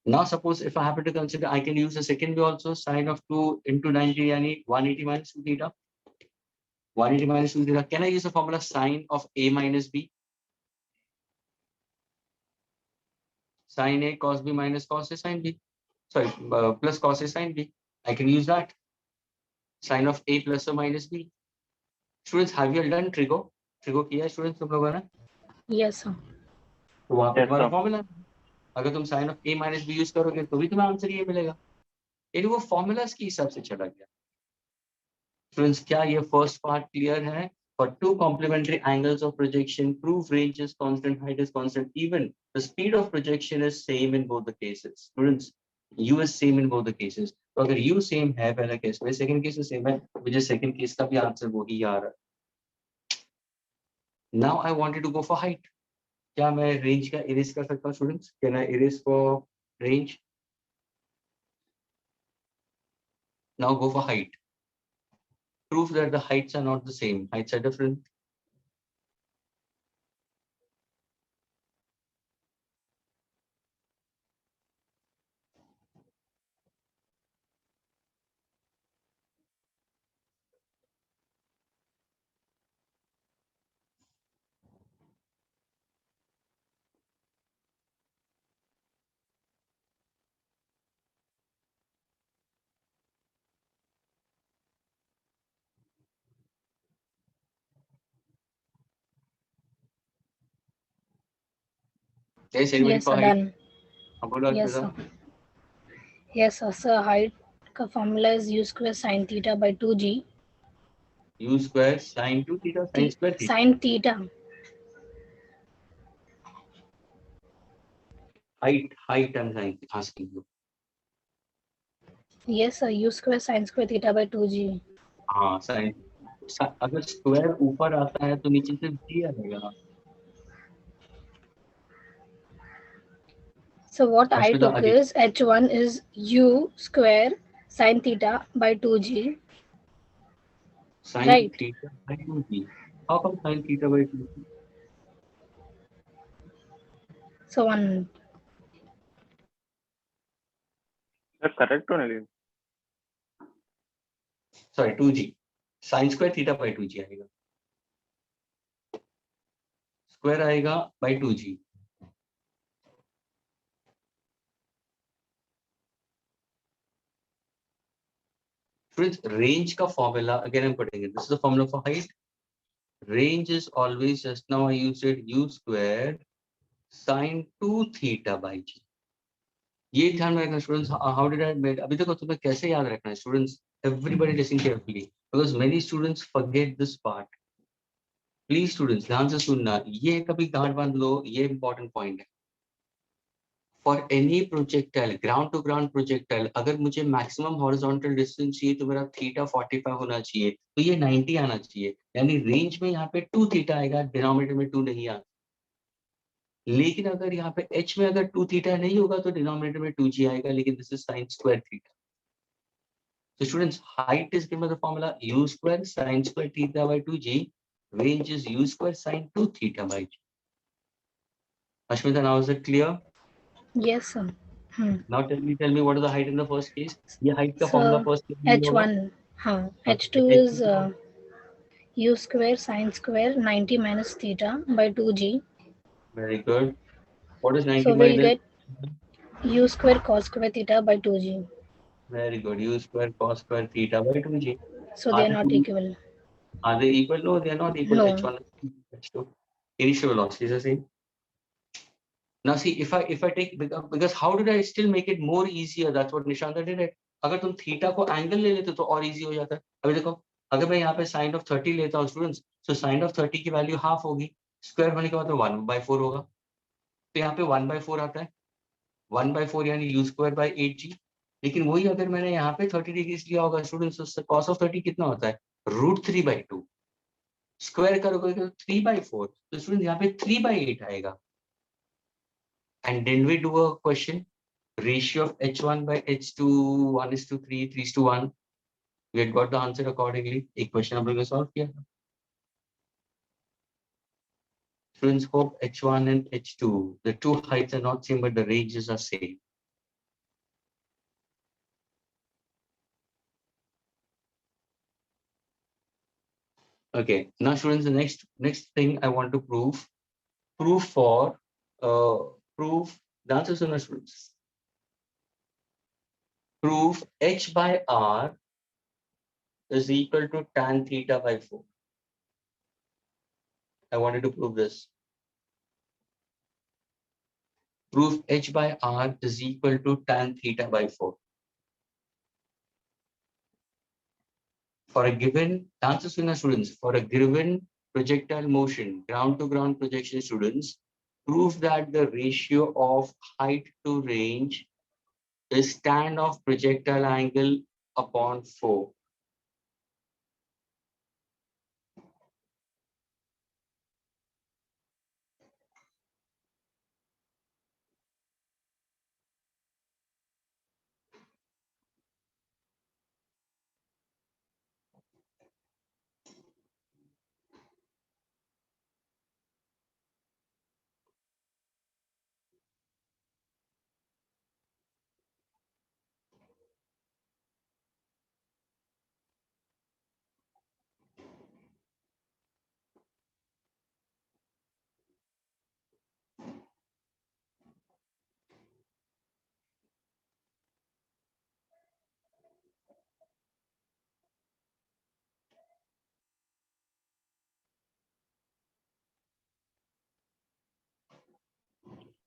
A: Now suppose if I happen to consider, I can use the second way also, sine of 2 into 90 यानी 180 minus 2 theta. 180 minus 2 theta. Can I use the formula sine of a minus b? Sine a cos b minus cos a sine b. Sorry, plus cos a sine b. I can use that. Sine of a plus or minus b. Students, have you all done trigo? Trigo किया है students तुम लोगों ने?
E: Yes, sir.
A: तो वहाँ पे
B: Yes,
A: तुम्हारा
B: sir.
A: Formula, अगर तुम sine of a minus B use करोगे तो भी तुम्हें आंसर ये मिलेगा. यानी वो फॉर्मूलाज के हिसाब से चला गया. Students, क्या ये फर्स्ट पार्ट क्लियर है? For two complementary angles of projection, prove range is constant, height is constant. Even the speed of projection is same in both the cases. Students, u is same in both the cases. तो अगर u same है पहला case में, second case में same है, मुझे second case का भी आंसर वही आ रहा है. Now I wanted to go for height. क्या मैं रेंज का इरेज कर सकता हूँ students? Can I erase for range? Now go for height. Prove that the heights are not the same. Heights are different. Yes, anybody
E: Yes,
A: for
E: sir,
A: height?
E: done.
A: About
E: Yes,
A: Arpita?
E: sir. Yes, sir. So height का formula is u square sin theta by 2g.
A: U square sine 2 theta, sine square theta.
E: Sin theta.
A: Height I'm asking you.
E: Yes, sir. U square sin square theta by 2g.
A: हाँ sign अगर square ऊपर आता है तो नीचे सिर्फ जी आएगा.
E: So what I
A: Ashmita,
E: took
A: again.
E: is h1 is u square sin theta by 2g.
A: Sine
E: Right.
A: theta by 2g. How come sine theta by 2g?
E: So one.
B: That's correct only.
A: Sorry, 2g. Sine square theta by 2g आएगा. Square आएगा by 2g. Friends, range का formula again I'm putting it. This is the formula for height. Range is always, just now I used it, u square sine 2 theta by g. ये ध्यान में रखना students. How did I made? अभी देखो तुम्हें कैसे याद रखना है students. Everybody listen carefully because many students forget this part. Please students ध्यान से सुनना. ये कभी गांठ बांध लो, ये इंपॉर्टेंट पॉइंट है. For any projectile, ground to ground projectile, अगर मुझे मैक्सिमम हॉरिजॉन्टल डिस्टेंस चाहिए तो मेरा थीटा 45 होना चाहिए, तो ये 90 आना चाहिए. यानी रेंज में यहाँ पे 2 थीटा आएगा, डिनोमिनेटर में 2 नहीं आएगा. लेकिन अगर यहाँ पे h में अगर 2 थीटा नहीं होगा तो डिनोमिनेटर में 2g आएगा, लेकिन this is sin square theta. So students, height is given by the formula u square sin square theta by 2g. Range is u square sin 2 theta by g. Ashmita, now is it clear?
E: Yes, sir.
A: Now tell me what is the height in the first case? ये height का
E: So
A: formula first case में होगा.
E: h1. हाँ.
A: Okay,
E: h2
A: h
E: is u square sin square 90 minus theta by 2g.
A: very good. What is 90
E: So
A: by
E: we'll
A: this?
E: get u square cos square theta by 2g.
A: Very good. U square cos square theta by 2g.
E: So they
A: Are
E: are
A: they
E: not equal.
A: are they equal? No, they are not equal.
E: No.
A: H1 H2. Initial velocity is the same. Now see, if I take, because how did I still make it more easier? That's what Nishanta did it. अगर तुम theta को angle ले लेते तो और easy हो जाता है. अभी देखो, अगर मैं यहाँ पे साइन ऑफ 30 लेता हूँ स्टूडेंट्स, तो साइन ऑफ 30 की वैल्यू हाफ होगी. स्क्वायर होने के बाद 1/4 होगा. तो यहाँ पे 1/4 आता है. 1/4 यानी यू स्क्वायर बाई 8g. लेकिन वही अगर मैंने यहाँ पे 30 डिग्रीज लिया होगा स्टूडेंट्स, उससे कॉस ऑफ 30 कितना होता है? √3/2. स्क्वायर करोगे तो 3/4. तो स्टूडेंट यहाँ पे 3/8 आएगा. And didn't we do a question? Ratio of h1 by h2 1:3, 3:1. We had got the answer accordingly. एक question हम लोगों ने solve किया था. Students, hope h1 and h2, the two heights are not same but the ranges are same. Okay, now students, the next thing I want to prove for proof the answers are students. Proof h by r is equal to tan theta by 4. I wanted to prove this. Proof h by r is equal to tan theta by 4. For a given, answers to students, for a given projectile motion, ground to ground projection students, prove that the ratio of height to range is tan of projectile angle upon 4.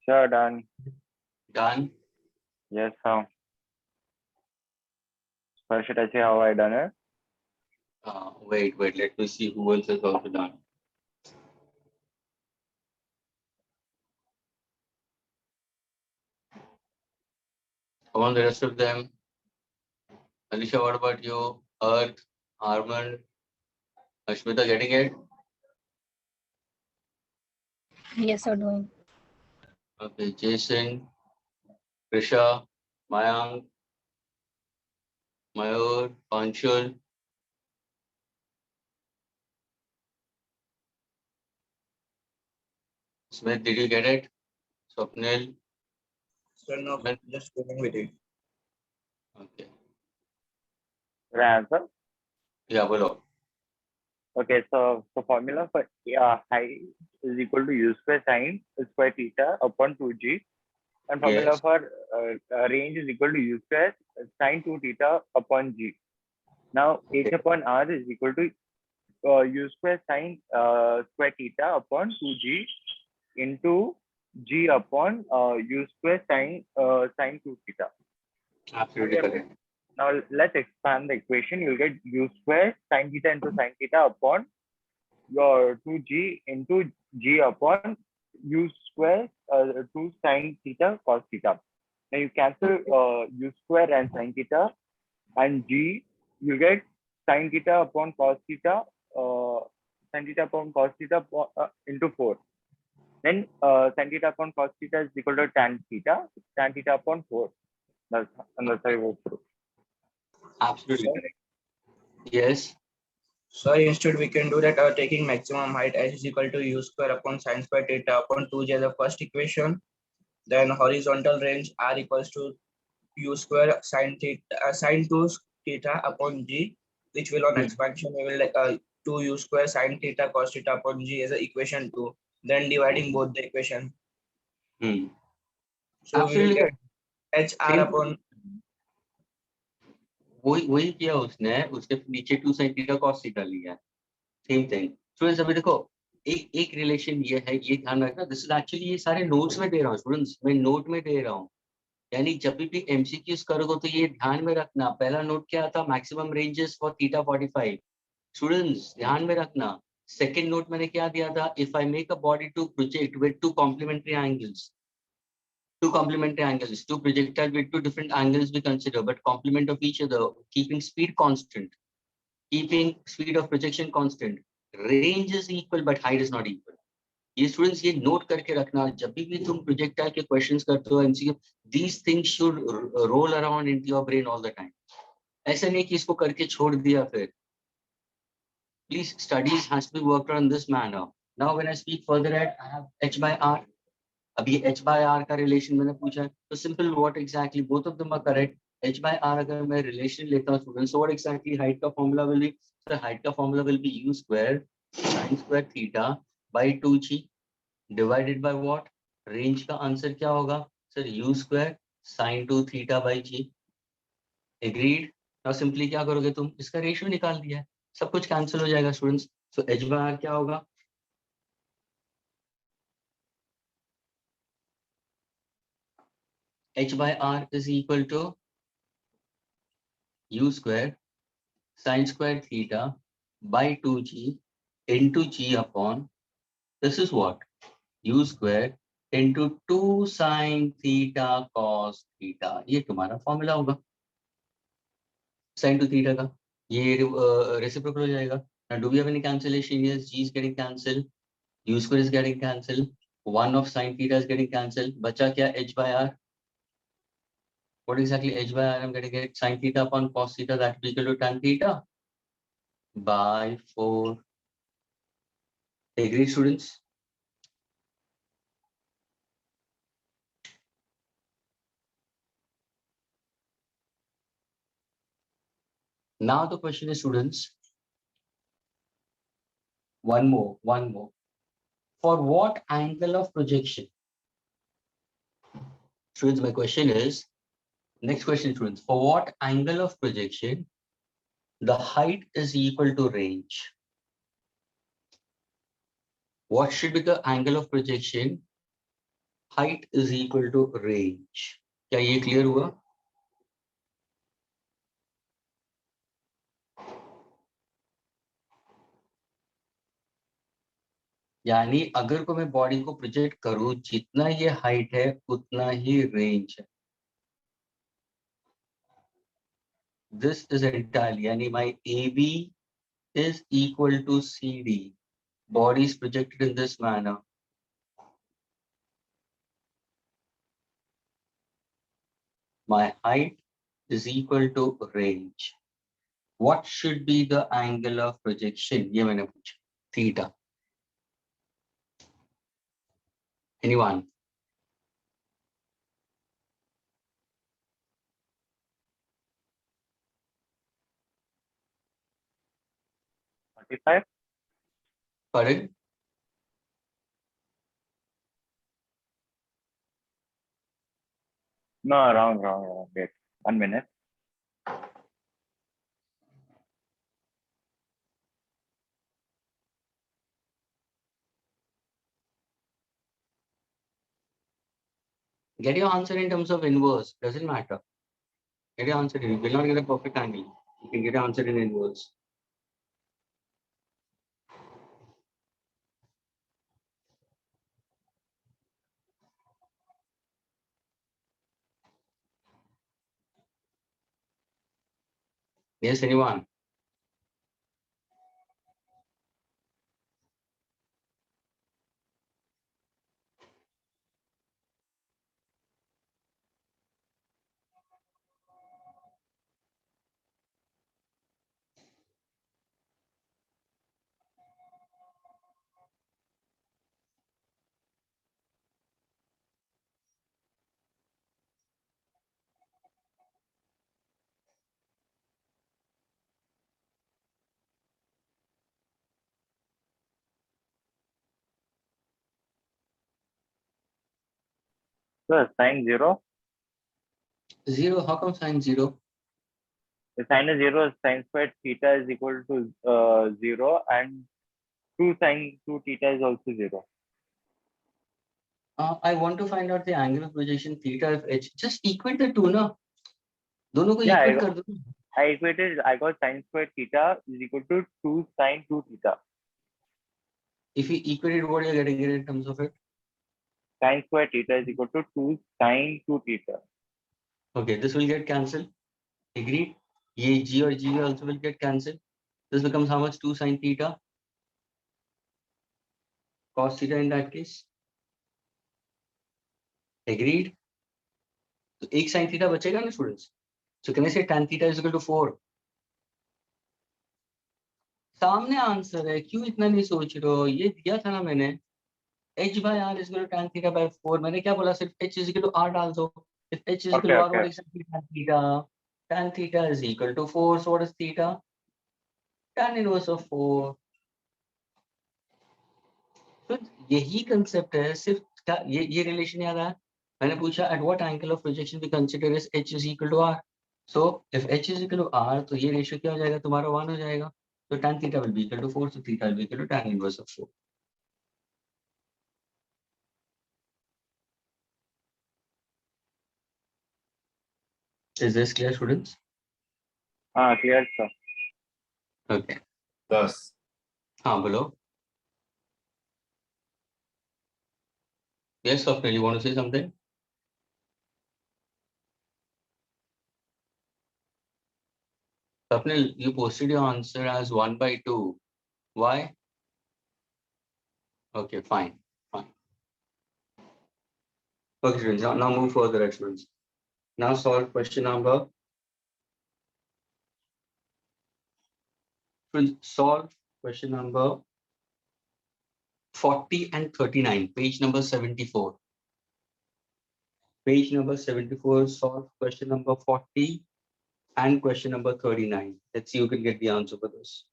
B: Sure, done.
A: Done.
B: Yes, how? First, should I say how I done it?
A: Wait, let me see who else has also done. Come on, the rest of them. Alicia, what about you? Earth, Armand, Ashmita, getting it?
E: Yes, sir, doing.
A: Okay, Jason, Krisha, Mayank, Mayur, Panchal. Smith, did you get it? Swapnil?
G: So no,
A: Smith?
G: just going with it.
A: Okay.
B: Should I answer?
A: Yeah, bolo.
B: Okay, so the formula for height is equal to u square sine square theta upon 2g, and formula
A: Yes.
B: for range is equal to u square sine 2 theta upon g. Now h
A: Okay.
B: upon r is equal to u square sine square theta upon 2g into g upon u square sine sine 2 theta.
A: Absolutely correct.
B: Now let's expand the equation. You'll get u square sine theta into sine theta upon your 2g into g upon u square 2 sine theta cos theta. Now you cancel u square and sine theta and g, you get sine theta upon cos theta, sine theta upon cos theta into 4. Then sine theta upon cos theta is equal to tan theta upon 4. That's how I work through.
A: Absolutely
G: So,
A: correct. Yes.
G: so instead we can do that taking maximum height as is equal to u square upon sine square theta upon 2j as the first equation. Then horizontal range r equals to u square sine theta sine 2 theta upon g, which will on expansion we will 2 u square sine theta cos theta upon g as a equation 2. Then dividing both the equation.
A: Hmm.
G: So we will
A: Absolutely
G: get
A: correct.
G: hr
A: Same.
G: upon
A: वही किया उसने, उसके नीचे 2 sin theta cos theta लिया. Same thing. Students अभी देखो, एक relation ये है, ये ध्यान रखना. दिस इज एक्चुअली, ये सारे नोट्स में दे रहा हूँ स्टूडेंट्स, मैं नोट में दे रहा हूँ. यानी जब भी एमसीक्यूज करोगे तो ये ध्यान में रखना. पहला नोट क्या था? Maximum ranges for theta 45. Students ध्यान में रखना. सेकंड नोट मैंने क्या दिया था? If I make a body to project with two complementary angles, two projectiles with two different angles we consider, but complement of each other, keeping speed constant, keeping speed of projection constant. Range is equal, but height is not equal. ये students ये note करके रखना. जब भी तुम projectile के questions करते हो MCQ, these things should roll around into your brain all the time. ऐसा नहीं कि इसको करके छोड़ दिया फिर. Please studies has to be worked on this manner. Now when I speak further at, I have h by r. अब ये h by r का रिलेशन मैंने पूछा है, तो simple, what exactly, both of them are correct. h by r अगर मैं relation लेता हूँ स्टूडेंट्स, व्हाट एग्जैक्टली हाइट का formula will be? Sir height का formula will be u square sin square theta by 2g divided by what? Range का answer क्या होगा sir? u square sin 2 theta by g. Agreed. Now simply क्या करोगे तुम? इसका ratio निकाल दिया है, सब कुछ कैंसिल हो जाएगा students. So h by r क्या होगा? h by r is equal to u square sin square theta by 2g into g upon, this is what? u square into 2 sin theta cos theta. ये तुम्हारा formula होगा sin 2 theta का. ये reciprocal हो जाएगा. Now do we have any cancellation? Yes, g is getting cancelled, u square is getting cancelled, 1 of sin theta is getting cancelled. बचा क्या? h by r. What exactly h by r? I'm going to get sin theta upon cos theta, that will be equal to tan theta by 4. Agree, students? Now the question is, students, one more. For what angle of projection? Students, my question is, next question, students, for what angle of projection the height is equal to range? What should be the angle of projection height is equal to range. क्या ये clear हुआ? यानी अगर को मैं body को project करूं, जितना ये हाइट है उतना ही रेंज है. This is entirely, यानी my AB is equal to CD. Body is projected in this manner. My height is equal to range. What should be the angle of projection? ये मैंने पूछा. Theta. Anyone? Pardon?
B: No, wrong. Wait, 1 minute.
A: Get your answer in terms of inverse. Doesn't matter. Get your answer. You will not get a perfect angle. You can get your answer in inverse. Yes, anyone?
B: So sine 0.
A: Zero. How come sine 0?
B: The sine is 0. Sine squared theta is equal to 0, and 2 sine 2 theta is also 0.
A: I want to find out the angle of projection theta of h. Just equate the two, na? दोनों को
B: Yeah,
A: equate कर दो.
B: I equated. I got sine squared theta is equal to 2 sine 2 theta.
A: If you equate it, what are you getting it in terms of it?
B: Sine squared theta is equal to 2 sine 2 theta.
A: Okay, this will get cancelled. Agreed. ये g और g also will get cancelled. This becomes how much? 2 sine theta. Cos theta in that case. Agreed. तो एक sin theta बचेगा ना students? So can I say tan theta is equal to 4? सामने answer है, क्यों इतना नहीं सोच रहे हो? ये दिया था ना मैंने. h by r is equal to tan theta by 4. मैंने क्या बोला? सिर्फ h is equal to r डाल दो. If h is equal to r, what is tan theta? Tan theta is equal to 4. So what is theta? Tan inverse of 4. तो यही concept है. सिर्फ ये रिलेशन याद आया. मैंने पूछा at what angle of projection we consider is h is equal to r. So if h is equal to r, तो ये रेशियो क्या हो जाएगा? तुम्हारा 1 हो जाएगा. So tan theta will be equal to 4. So theta will be equal to tan inverse of 4. Is this clear, students?
B: Clear, sir.
A: Okay.
H: Thus,
A: हाँ बोलो. Yes, Swapnil, you want to say something? Swapnil, you posted your answer as 1 by 2. Why? Okay, fine. Okay, students, now move further, students. Now solve question number. Solve question number 40 and 39, page number 74. Page number 74, solve question number 40 and question number 39. Let's see who can get the answer for this.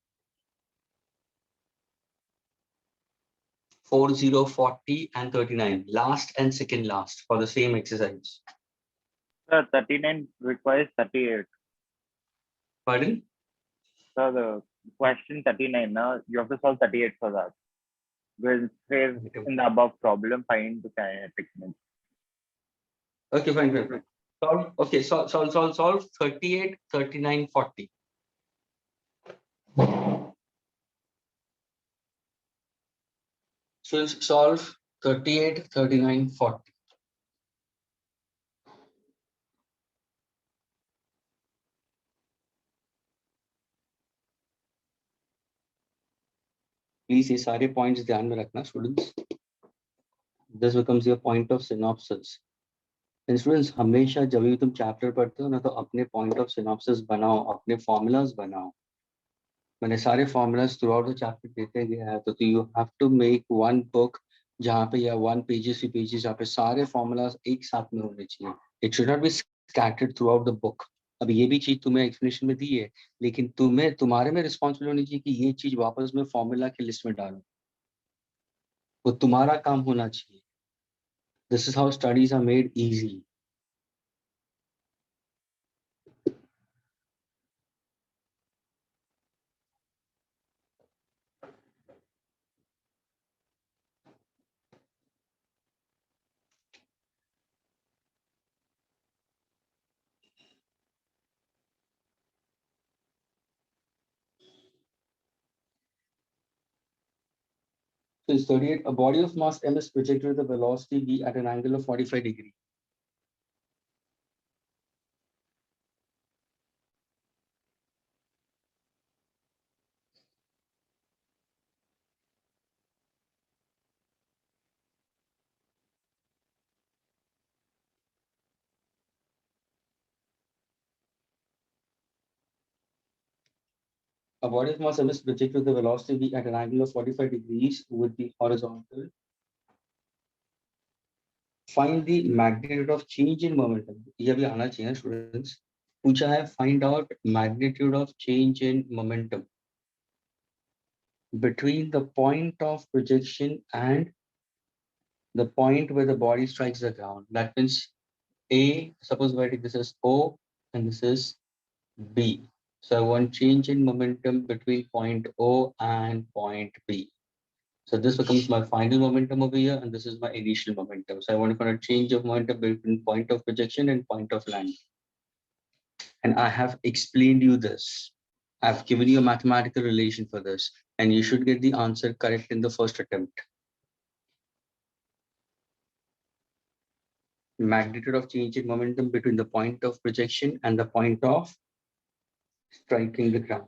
A: 40, 40 and 39, last and second last for the same exercise.
B: Sir, 39 requires 38.
A: Pardon?
B: So the question 39, now you have to solve 38 for that. We'll say in the above problem, find the kinetic means.
A: Okay, fine. Solve. Okay, solve 38, 39, 40. So solve 38, 39, 40. Please ये सारे points ध्यान में रखना students. This becomes your point of synopsis. And students, हमेशा जब भी तुम chapter पढ़ते हो ना तो अपने point of synopsis बनाओ, अपने formulas बनाओ. मैंने सारे formulas throughout the chapter देते गया है, तो you have to make one book जहाँ पे या one pages जहाँ पे सारे formulas एक साथ में होने चाहिए. It should not be scattered throughout the book. अब ये भी चीज तुम्हें एक्सप्लेनेशन में दी है, लेकिन तुम्हारे में रिस्पॉन्सिबल होनी चाहिए कि ये चीज वापस में फॉर्मूला की लिस्ट में डालो. वो तुम्हारा काम होना चाहिए. This is how studies are made easy. So 38, a body of mass m is projected with a velocity v at an angle of 45 degrees. A body of mass m is projected with a velocity v at an angle of 45 degrees with the horizontal. Find the magnitude of change in momentum. ये भी आना चाहिए students. पूछा है find out magnitude of change in momentum between the point of projection and the point where the body strikes the ground. That means A, suppose I take this as O and this is B. So I want change in momentum between point O and point B. So this becomes my final momentum over here, and this is my initial momentum. So I want to find a change of momentum between point of projection and point of landing. And I have explained you this. I've given you a mathematical relation for this, and you should get the answer correct in the first attempt. Magnitude of change in momentum between the point of projection and the point of striking the ground.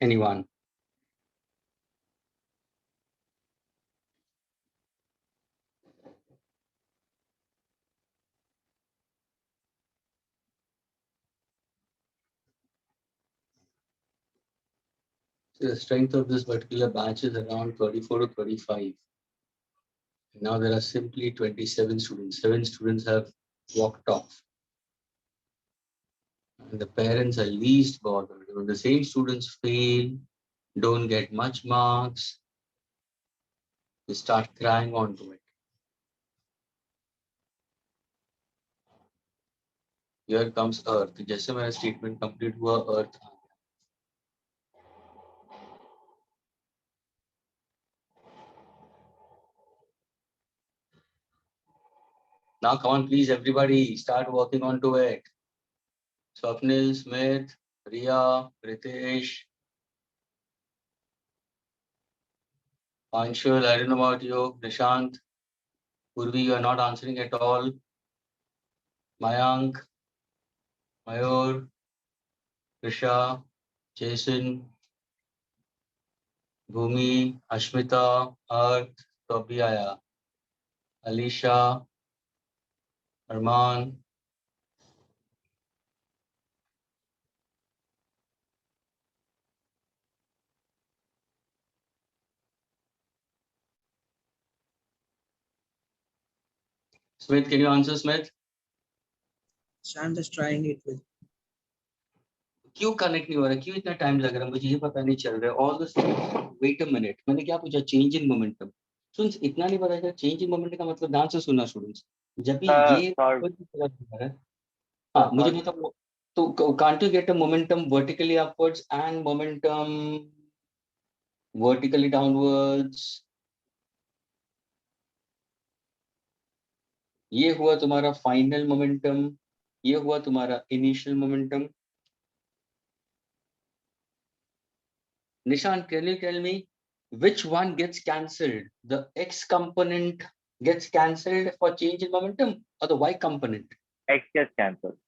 A: Anyone? So the strength of this particular batch is around 34 to 35. Now there are simply 27 students. 7 students have walked off. And the parents are least bothered. When the same students fail, don't get much marks, they start crying onto it. Here comes Earth. जैसे मेरा statement complete हुआ, Earth आ गया. Now come on, please, everybody, start working onto it. Swapnil, Smith, Riya, Ritesh, Anshul, I don't know about you, Nishant, Purvi, you are not answering at all. Mayank, Mayur, Krisha, Jason, Bhumi, Ashmita, Arth, तो अभी आया. Alisha, Arman. Smith, can you answer, Smith?
G: So I'm just trying it with.
A: क्यों connect नहीं हो रहा, क्यों इतना time लग रहा है, मुझे ये पता नहीं चल रहा है. All this wait a minute, मैंने क्या पूछा? Change in momentum. स्टूडेंट्स इतना नहीं पता है चेंज इन मोमेंटम का मतलब. ध्यान से सुनना स्टूडेंट्स, जब भी ये
B: Sorry.
A: हाँ मुझे मतलब So can't you get a momentum vertically upwards and momentum vertically downwards? ये हुआ तुम्हारा final momentum, ये हुआ तुम्हारा initial momentum. Nishan, can you tell me which one gets cancelled? The X component gets cancelled for change in momentum or the Y component?
B: X gets cancelled.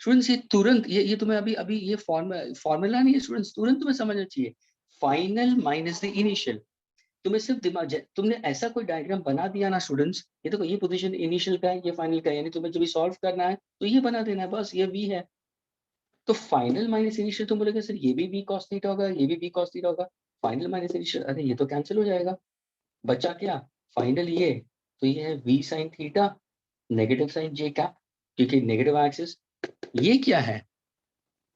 A: Students ये तुरंत ये तुम्हें अभी अभी ये फॉर्मूला नहीं है स्टूडेंट्स, तुरंत तुम्हें समझना चाहिए. Final minus the initial. तुम्हें सिर्फ दिमाग, तुमने ऐसा कोई डायग्राम बना दिया ना स्टूडेंट्स, ये देखो ये पोजीशन इनिशियल का है, ये फाइनल का है, यानी तुम्हें जब सॉल्व करना है तो ये बना देना है, बस ये वी है. तो फाइनल माइनस इनिशियल तुम बोलोगे सर ये भी वी कॉस थीटा होगा, ये भी वी कॉस थीटा होगा. फाइनल माइनस इनिशियल, अरे ये तो कैंसिल हो जाएगा. बचा क्या? फाइनल ये, तो ये है V sine theta negative sign J cap, क्योंकि नेगेटिव एक्सिस. ये क्या है?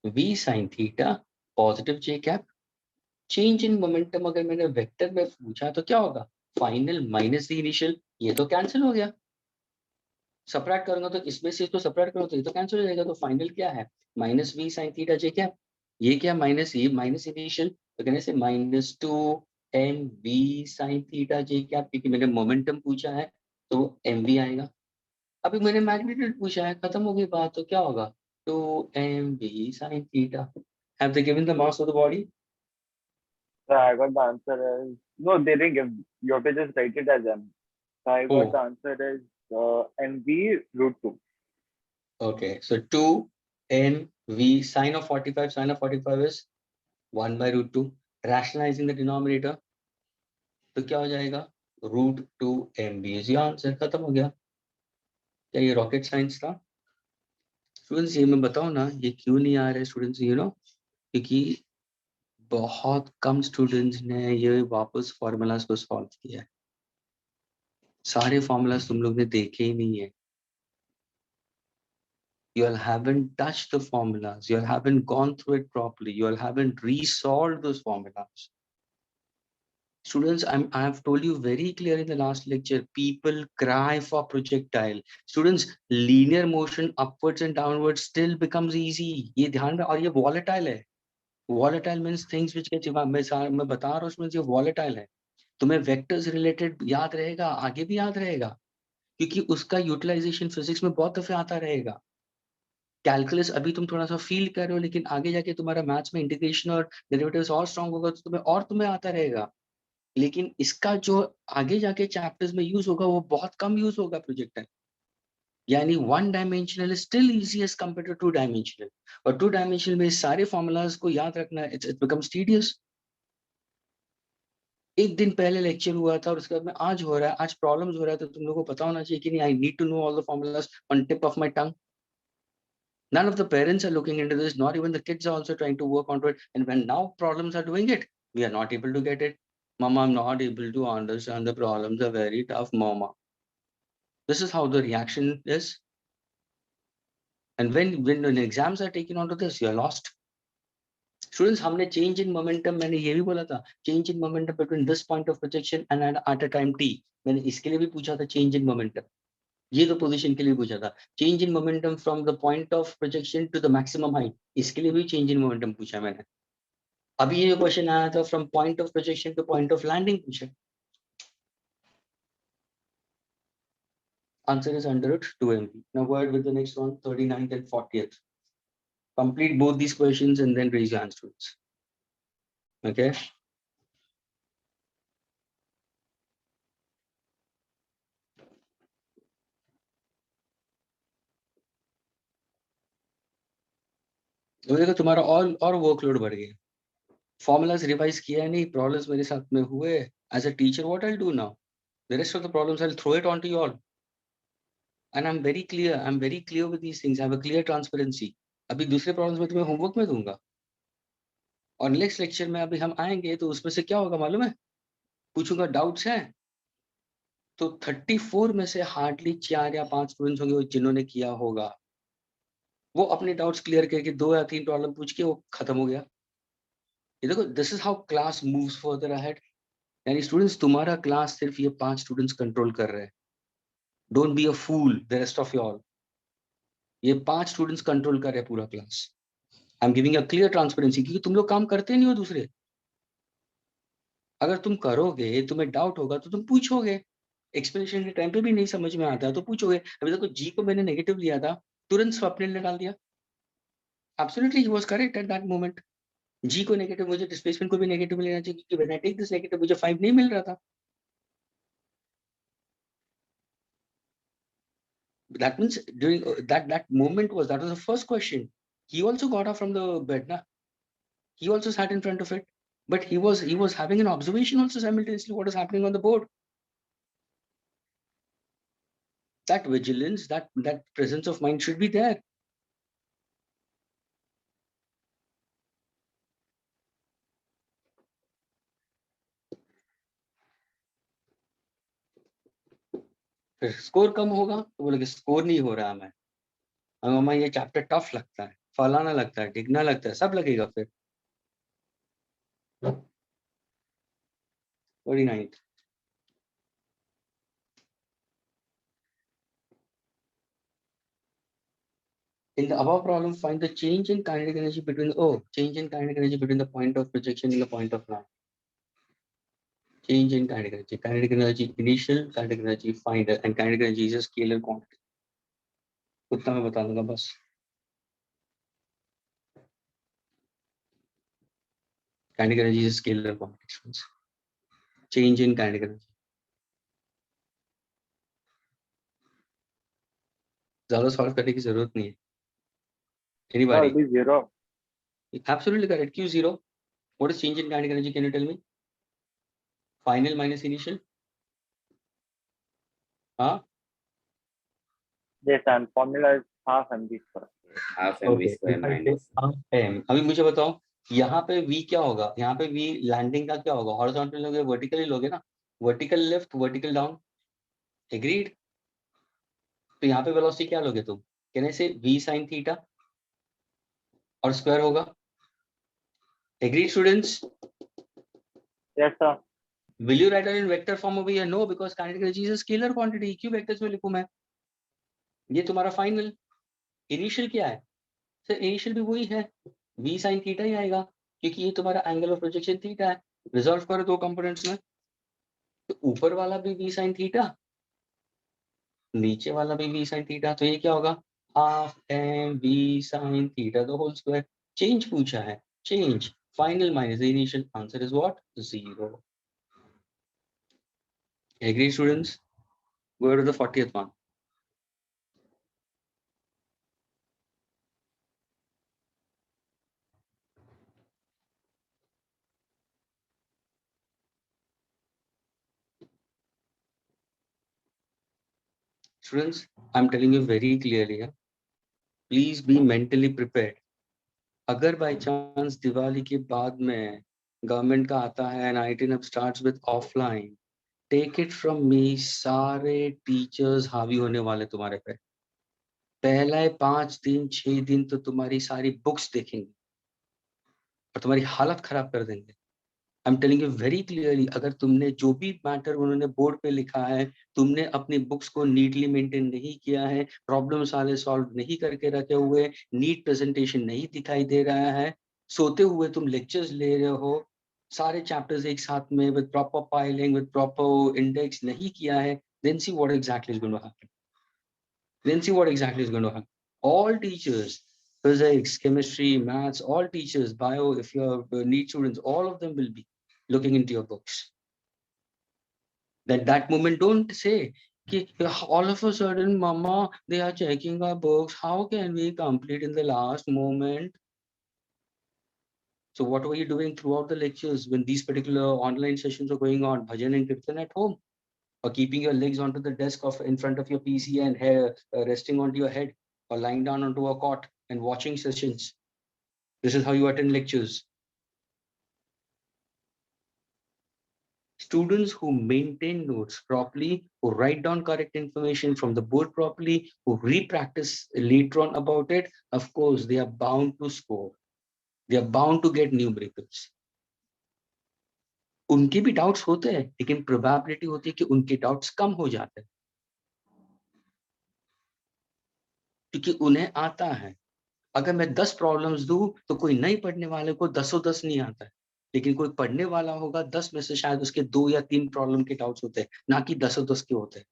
A: v sin theta positive j cap. Change in momentum अगर मैंने वेक्टर में पूछा तो क्या होगा? Final minus the initial. ये तो कैंसिल हो गया. सबट्रैक्ट करूंगा तो इसमें से तो सबट्रैक्ट करूंगा तो ये तो कैंसिल हो जाएगा. तो फाइनल क्या है? Minus v sin theta j cap. ये क्या? माइनस ये माइनस इनिशियल, तो कहने से minus 2 mv sin theta j cap, क्योंकि मैंने मोमेंटम पूछा है तो mv आएगा. अभी मैंने मैग्नीट्यूड पूछा है, खत्म हो गई बात. तो क्या होगा? 2mv sin theta. Have they given the mass of the body?
B: So I got the answer as no, they didn't give. You have to just write it as m. So I got the answer as mv root 2.
A: Okay, so 2mv sine of 45. Sine of 45 is 1 by root 2. Rationalizing the denominator, तो क्या हो जाएगा? Root 2mv is your answer. खत्म हो गया. क्या ये rocket science था? स्टूडेंट्स ये मैं बताऊं ना, ये क्यों नहीं आ रहे स्टूडेंट्स, यू नो, क्योंकि बहुत कम स्टूडेंट्स ने ये वापस फॉर्मूलाज को सॉल्व किया है. सारे फॉर्मूलाज तुम लोग ने देखे ही नहीं है. You all haven't touched the formulas. You all haven't gone through it properly. You all haven't resolved those formulas. Students, I have told you very clear in the last lecture, people cry for projectile. Students, linear motion upwards and downwards still becomes easy. ये ध्यान में, और ये volatile है. Volatile means things which get, मैं बता रहा हूँ students, ये volatile है. तुम्हें vectors related याद रहेगा, आगे भी याद रहेगा, क्योंकि उसका utilization physics में बहुत दफे आता रहेगा. कैलकुलस अभी तुम थोड़ा सा फील कर रहे हो, लेकिन आगे जाके तुम्हारा मैथ्स में इंटीग्रेशन और डेरिवेटिव्स और स्ट्रांग होगा तो तुम्हें आता रहेगा. लेकिन इसका जो आगे जाके चैप्टर्स में यूज होगा वो बहुत कम यूज होगा प्रोजेक्टाइल. यानी 1 dimensional is still easy as compare to 2 dimensional, और 2 डायमेंशनल में सारे फॉर्मूलाज को याद रखना इट बिकम्स टीडियस. एक दिन पहले लेक्चर हुआ था और उसके बाद में आज हो रहा है, आज प्रॉब्लम्स हो रहा है, तो तुम लोगों को पता होना चाहिए कि नहीं, I need to know all the formulas on tip of my tongue. None of the parents are looking into this, not even the kids are also trying to work onto it. And when now problems are doing it, we are not able to get it. Mama, I'm not able to understand, the problems are very tough, mama. This is how the reaction is. And when exams are taken onto this, you're lost. Students, हमने change in momentum, मैंने ये भी बोला था, change in momentum between this point of projection and at a time t. मैंने इसके लिए भी पूछा था change in momentum. ये तो पोजीशन के लिए पूछा था. Change in momentum from the point of projection to the maximum height, इसके लिए भी चेंज इन मोमेंटम पूछा मैंने. अभी ये क्वेश्चन आया था from point of projection to point of landing पूछा. Answer is under root 2mv. Now go ahead with the next one, 39th and 40th. Complete both these questions and then raise your hands, students. Okay. तो देखो तुम्हारा और workload बढ़ गया. Formulas revise किया नहीं, problems मेरे साथ में हुए. As a teacher what I do now? The rest of the problems I'll throw it onto you all. And I'm very clear with these things. I have a clear transparency. अभी दूसरे problems में तुम्हें homework में दूंगा, और next lecture में अभी हम आएंगे तो उसमें से क्या होगा मालूम है? पूछूंगा डाउट्स हैं तो 34 में से हार्डली 4 या 5 स्टूडेंट्स होंगे जिन्होंने किया होगा. वो अपने डाउट्स क्लियर करके 2 या 3 प्रॉब्लम पूछ के वो खत्म हो गया. ये देखो, this is how class moves further ahead. यानी स्टूडेंट्स, तुम्हारा क्लास सिर्फ ये 5 स्टूडेंट्स कंट्रोल कर रहे हैं. Don't be a fool the rest of you all. ये 5 स्टूडेंट्स कंट्रोल कर रहे हैं पूरा class. I am giving a clear transparency, क्योंकि तुम लोग काम करते नहीं हो दूसरे। अगर तुम करोगे, तुम्हें डाउट होगा तो तुम पूछोगे, एक्सप्लेनेशन के टाइम पे भी नहीं समझ में आता है तो पूछोगे। अभी देखो जी को मैंने नेगेटिव लिया था, तुरंत स्वप्निल ने डाल दिया। Absolutely he was correct at that moment. जी को नेगेटिव, मुझे डिस्प्लेसमेंट को भी नेगेटिव लेना चाहिए, क्योंकि when I take this negative मुझे 5 नहीं मिल रहा था। That means during that moment was the first question. He also got up from the bed, na? He also sat in front of it, but he was having an observation also simultaneously what is happening on the board. That vigilance, that presence of mind should be there. फिर score कम होगा तो बोले कि score नहीं हो रहा, मैं मम्मा ये चैप्टर टफ लगता है, फलाना लगता है, डिगना लगता है, सब लगेगा फिर। 49. In the above problem, find the change in kinetic energy between change in kinetic energy between the point of projection and the point of line. Change in kinetic energy. Kinetic energy initial, kinetic energy finder, and kinetic energy is a scalar quantity. उतना मैं बता दूंगा बस। Kinetic energy is a scalar quantity. Change in kinetic energy. ज़्यादा solve करने की जरूरत नहीं है। Anybody?
B: it is 0.
A: Absolutely correct. Q 0. What is change in kinetic energy? Can you tell me? Final minus initial. हाँ?
B: Yes, and formula is half mv square.
C: Half M V square minus
A: m. अभी मुझे बताओ, यहाँ पे v क्या होगा? यहाँ पे v लैंडिंग का क्या होगा? हॉरिजॉन्टल लोगे, वर्टिकली लोगे ना? Vertical left, vertical down. Agreed? तो यहाँ पे वेलोसिटी क्या लोगे तुम? कहने से v sin थीटा और स्क्वायर होगा। Agreed students?
B: Yes, sir.
A: Will you write it in vector form over here? No, because kinetic energy is a scalar quantity. क्यों वेक्टर्स में लिखूं मैं? ये तुम्हारा फाइनल। इनिशियल क्या है सर? इनिशियल भी वही है, v sin थीटा ही आएगा, क्योंकि ये तुम्हारा एंगल ऑफ प्रोजेक्शन थीटा है। रिजॉल्व करो दो कंपोनेंट्स में, तो ऊपर वाला भी v sin थीटा, नीचे वाला भी v sin थीटा, तो ये क्या होगा? Half m v sin theta the whole square. Change पूछा है, change final minus initial, answer is what? 0। Agree students? Go to the 40th one. Students, I'm telling you very clearly, please be mentally prepared. अगर by chance Diwali के बाद में government का आता है and IIT अब starts with offline, take it from me, सारे teachers हावी होने वाले तुम्हारे पे। पहले 5 दिन 6 दिन तो तुम्हारी सारी बुक्स देखेंगे और तुम्हारी हालत खराब कर देंगे। I am telling you very clearly, अगर तुमने जो भी मैटर उन्होंने बोर्ड पे लिखा है, तुमने अपनी बुक्स को नीटली मेंटेन नहीं किया है, प्रॉब्लम सारे सॉल्व नहीं करके रखे हुए, नीट प्रेजेंटेशन नहीं दिखाई दे रहा है, सोते हुए तुम लेक्चर्स ले रहे हो, सारे चैप्टर्स एक साथ में with proper filing with proper index नहीं किया है, then see what exactly is going to happen. Then see what exactly is going to happen. All teachers, physics, chemistry, maths, all teachers, bio, if you're NEET students, all of them will be looking into your books. That moment, don't say, all of a sudden, mama, they are checking our books. How can we complete in the last moment? So what were you doing throughout the lectures when these particular online sessions are going on? Bhajan and Kirtan at home? Or keeping your legs onto the desk in front of your PC and hair resting onto your head, or lying down onto a cot and watching sessions. This is how you attend lectures. Students who maintain notes properly, who write down correct information from the board properly, who re-practice later on about it, of course, they are bound to score. They are bound to get numericals. उनके भी doubts होते हैं, लेकिन probability होती है कि उनके doubts कम हो जाते हैं। क्योंकि उन्हें आता है। अगर मैं 10 प्रॉब्लम्स दूं तो कोई नहीं पढ़ने वाले को 10 नहीं आता है, लेकिन कोई पढ़ने वाला होगा 10 में से शायद उसके 2 या 3 प्रॉब्लम के डाउट्स होते हैं, ना कि 10 के होते हैं।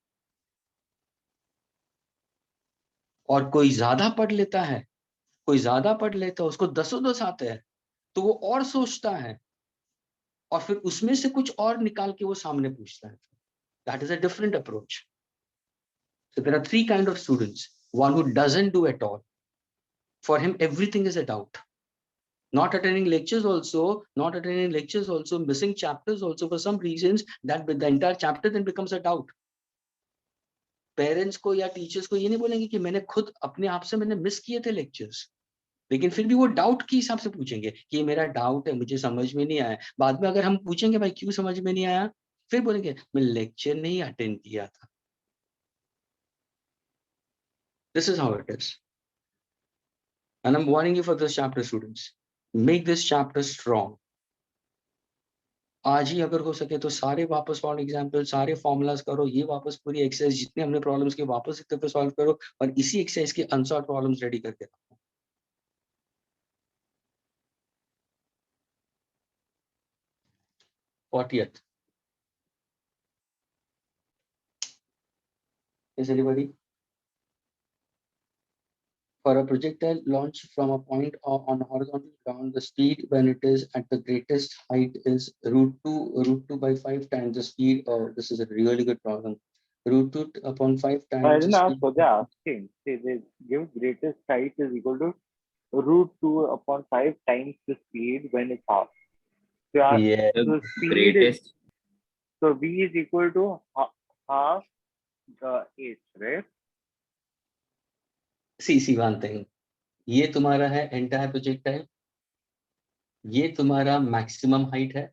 A: और कोई ज्यादा पढ़ लेता है, कोई ज्यादा पढ़ लेता है, उसको 10 आते हैं, तो वो और सोचता है और फिर उसमें से कुछ और निकाल के वो सामने पूछता है। That is a different approach. So there are 3 kind of students. One who doesn't do at all. For him, everything is a doubt. Not attending lectures also, missing chapters also, for some reasons, that the entire chapter then becomes a doubt. Parents को या teachers को ये नहीं बोलेंगे कि मैंने खुद अपने आप से मैंने मिस किए थे lectures, लेकिन फिर भी वो डाउट के हिसाब से पूछेंगे कि ये मेरा डाउट है, मुझे समझ में नहीं आया। बाद में अगर हम पूछेंगे भाई क्यों समझ में नहीं आया, फिर बोलेंगे मैं लेक्चर नहीं अटेंड किया था। This is how it is. And I'm warning you for this chapter, students. Make this chapter strong. आज ही अगर हो सके तो सारे वापस फॉर एग्जाम्पल सारे फॉर्मूलाज करो, ये वापस पूरी एक्सरसाइज जितने हमने प्रॉब्लम्स के वापस एक दफे सॉल्व करो, और इसी एक्सरसाइज के अनसॉल्व प्रॉब्लम्स रेडी करके रखो। 40th. Is anybody? For a projectile launched from a point on horizontal ground, the speed when it is at the greatest height is root 2 by 5 times the speed. Oh, this is a really good problem. Root 2 upon 5
B: I
A: times the
B: didn't ask
A: speed.
B: what they're asking. See, they give greatest height is equal to root 2 upon 5 times the speed when it's half. So,
A: Yeah.
C: The
B: so speed is,
C: greatest,
B: so v is equal to half the h, right?
A: See one thing. ये तुम्हारा है entire projectile, ये तुम्हारा maximum height है।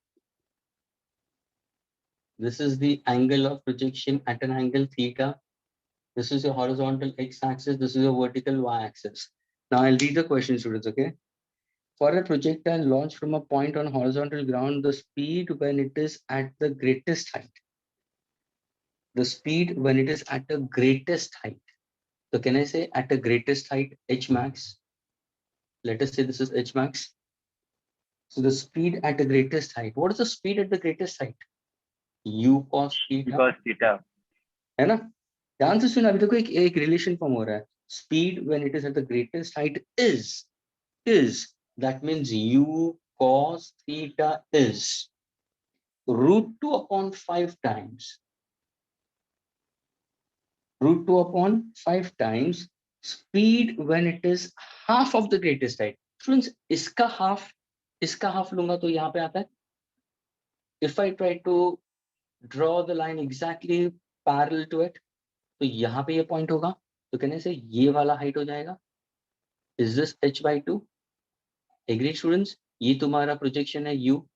A: This is the angle of projection at an angle theta. This is your horizontal x-axis. This is your vertical y-axis. Now I'll read the question, students. Okay. For a projectile launched from a point on horizontal ground, the speed when it is at the greatest height. The speed when it is at the greatest height. So can I say at the greatest height, h max? Let us say this is h max. So the speed at the greatest height. What is the speed at the greatest height? U cos theta.
B: Because theta.
A: है ना? ध्यान से सुना, अभी देखो एक relation form हो रहा है। Speed when it is at the greatest height is that means u cos theta is root 2 upon 5 times speed when it is half of the greatest height. Students, इसका half लूंगा तो यहाँ पे आता है। If I try to draw the line exactly parallel to it, तो यहाँ पे ये पॉइंट होगा, तो कहने से ये वाला हाइट हो जाएगा। Is this h by 2? Agree, students? ये तुम्हारा प्रोजेक्शन है u.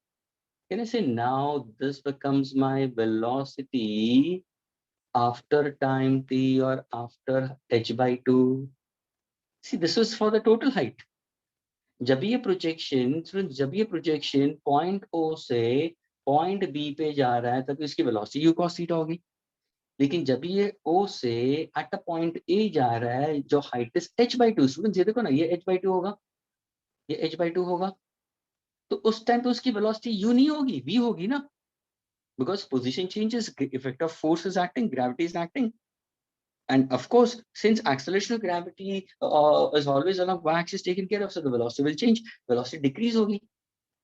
A: Can I say now this becomes my velocity after time t or after h by 2? See, this is for the total height. जब ये projection point O से point B पे जा रहा है, तब इसकी वेलोसिटी u cos थीटा होगी। लेकिन जब ये O से एट अ पॉइंट A जा रहा है, जो height is h by 2, students ये देखो ना, ये h by 2 होगा, ये h by 2 होगा, तो उस टाइम पे उसकी वेलोसिटी u नहीं होगी, v होगी ना, because position changes, effect of force is acting, gravity is acting. And of course, since acceleration of gravity is always along y-axis taken care of, so the velocity will change, velocity decrease होगी,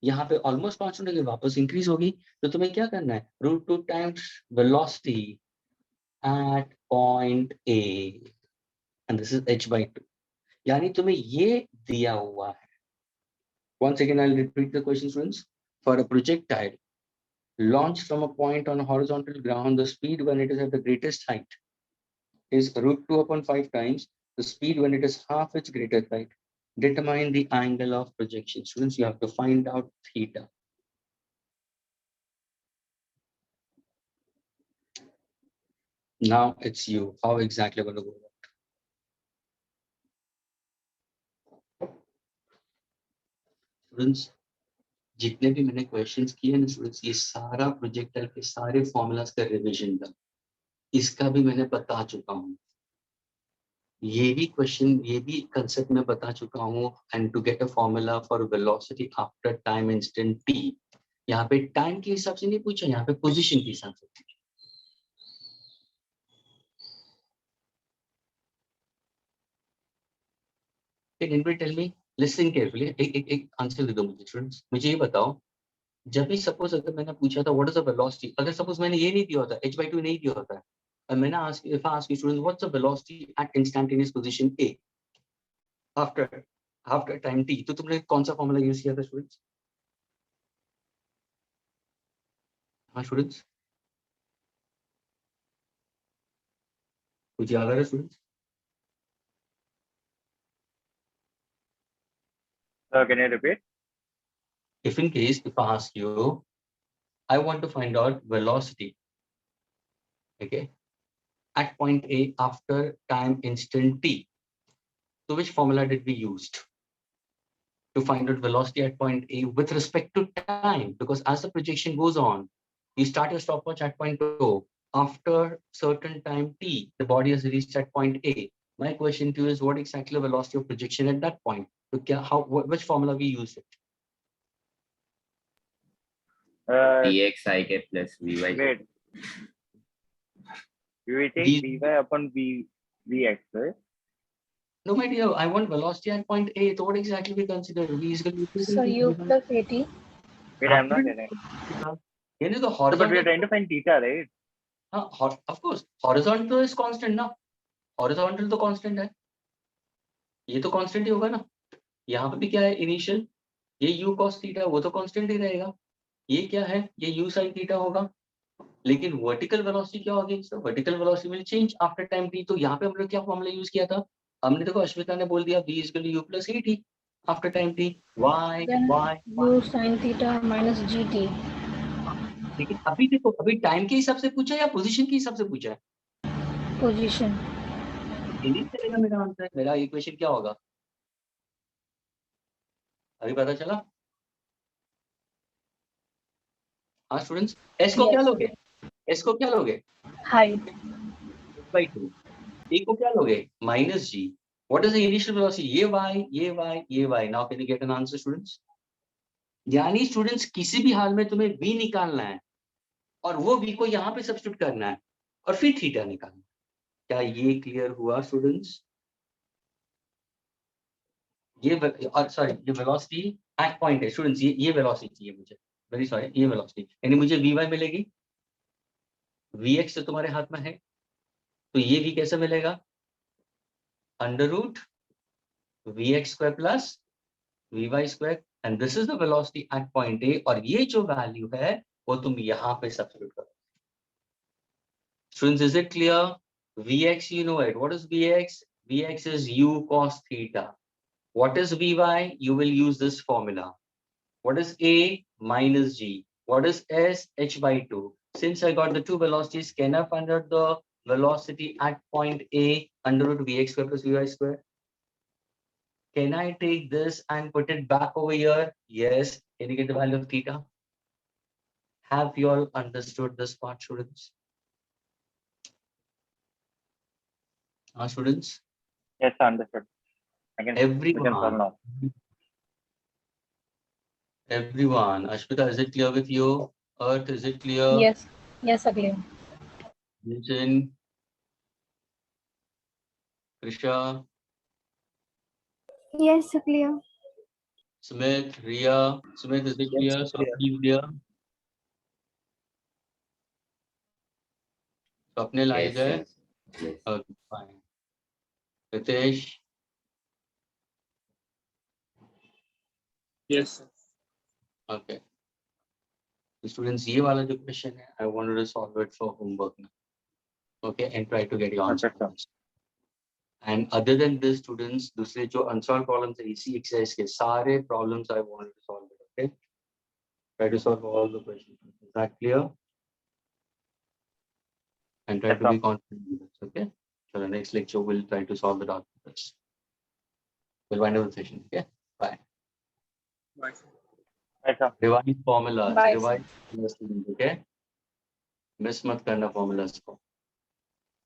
A: यहाँ पे almost constant होगी, वापस increase होगी। तो तुम्हें क्या करना है, root 2 times velocity at point A, and this is h by 2, यानी तुम्हें ये दिया हुआ है। Once again, I'll repeat the question, students. For a projectile launched from a point on horizontal ground, the speed when it is at the greatest height is root 2 upon 5 times the speed when it is half its greatest height. Determine the angle of projection. Students, you have to find out theta. Now it's you. How exactly going to go about? Students, जितने भी मैंने questions किए ना students, ये सारा projectile के सारे formulas का रिवीजन था, इसका भी मैंने बता चुका हूँ। ये भी क्वेश्चन, ये भी कंसेप्ट में बता चुका हूँ. And to get a formula for velocity after time instant t, यहाँ पे टाइम के हिसाब से नहीं पूछा, यहाँ पे पोजीशन के हिसाब से पूछा. Can anybody tell me? Listen carefully. एक आंसर दे दो मुझे स्टूडेंट्स. मुझे ये बताओ, जब भी सपोज अगर मैंने पूछा था व्हाट इज द वेलोसिटी, अगर सपोज मैंने ये नहीं दिया होता, h/2 नहीं दिया होता, और मैंने ask if I ask you students what's the velocity eight instantaneous position a after time t, तो तुमने कौन सा फॉर्मूला यूज किया था स्टूडेंट्स? हाँ स्टूडेंट्स, कुछ याद आ रहा है students?
B: Can you repeat?
A: If in case if I ask you, I want to find out velocity, okay, at point A after time instant t. So which formula did we use to find out velocity at point A with respect to time? Because as the projection goes on, you start your stopwatch at point O. After certain time t, the body has reached at point A. My question to you is, what exactly the velocity of projection at that point? So which formula we use it?
C: dxik plus vy.
B: Wait. We take Vy upon Vx, right?
A: No, my dear, I want velocity at point A. So what exactly we consider? V is equal to
E: So U plus AT.
B: Wait, I'm not getting.
A: You know the
B: So, but we
A: horizontal.
B: are trying to find theta, right?
A: Of course, horizontal is constant ना. Horizontal तो constant है. ये तो constant ही होगा ना. यहाँ पे भी क्या है initial? ये u cos theta वो तो constant ही रहेगा. ये क्या है? ये u sin theta होगा. लेकिन vertical velocity क्या होगी? So vertical velocity will change after time t. तो यहाँ पे हम लोग क्या फॉर्मूला यूज किया था? हमने देखो अश्विता ने बोल दिया v is equal to u plus at after time t. Why?
E: Then
A: Why?
E: U sin theta minus GT.
A: लेकिन अभी देखो, अभी टाइम के हिसाब से पूछा या पोजीशन के हिसाब से पूछा है?
E: Position.
A: यही चलेगा मेरा आंसर. मेरा ये क्वेश्चन क्या होगा? अभी पता चला? हाँ स्टूडेंट्स, एस को क्या
E: Yes.
A: लोगे? एस को क्या लोगे?
E: Height.
A: by 2. ए को क्या लोगे? Minus G. What is the initial velocity? ये y, ये y, ये y. Now can you get an answer students? यानी स्टूडेंट्स किसी भी हाल में तुम्हें v निकालना है और वो v को यहाँ पे सब्स्टिट्यूट करना है और फिर थीटा निकालना है. क्या ये क्लियर हुआ स्टूडेंट्स? ये सॉरी, ये वेलोसिटी एट पॉइंट है स्टूडेंट्स. ये वेलोसिटी चाहिए मुझे. वेरी सॉरी, ये वेलोसिटी यानी मुझे vy मिलेगी. vx तो तुम्हारे हाथ में है, तो ये v कैसे मिलेगा? Under root vx square plus vy square, and this is the velocity at point A. और ये जो वैल्यू है वो तुम यहाँ पे सब्स्टिट्यूट करो. Students, is it clear? vx, you know it. What is vx? Vx is u cos theta. What is vy? You will use this formula. What is a? Minus g. What is s? h by 2. Since I got the two velocities, can I find out the velocity at point A under root vx square plus vy square? Can I take this and put it back over here? Yes. Can you get the value of theta? Have you all understood this part, students? Students?
B: Yes, understood. I can. We can solve
A: Everyone.
B: now.
A: Everyone. Ashmita, is it clear with you? Earth, is it clear?
E: Yes. Yes, again.
A: Nitin, Krisha,
H: Yes, clear.
A: Smith, Ria. Smith, is it clear? Swapnil is clear? Swapnil, are you
C: Yes,
A: there?
C: yes, yes.
A: Okay, fine. Ritesh,
G: Yes, sir.
A: okay. The students, ये वाला जो question है, I wanted to solve it for homework now. Okay, and try to get your answer.
B: Okay, sir.
A: And other than this, students, दूसरे जो unsolved problems है, इसी exercise के सारे problems I wanted to solve it. Okay, try to solve all the questions. Is that clear? And try
B: Yes,
A: to
B: sir.
A: be confident in this. Okay. So the next lecture we'll try to solve the dark papers. We'll wind up the session. Okay. Bye.
G: Bye.
B: Yes, sir.
A: Revise formulas.
E: Bye,
A: Revise formulas, students. Okay. Miss मत करना formulas को.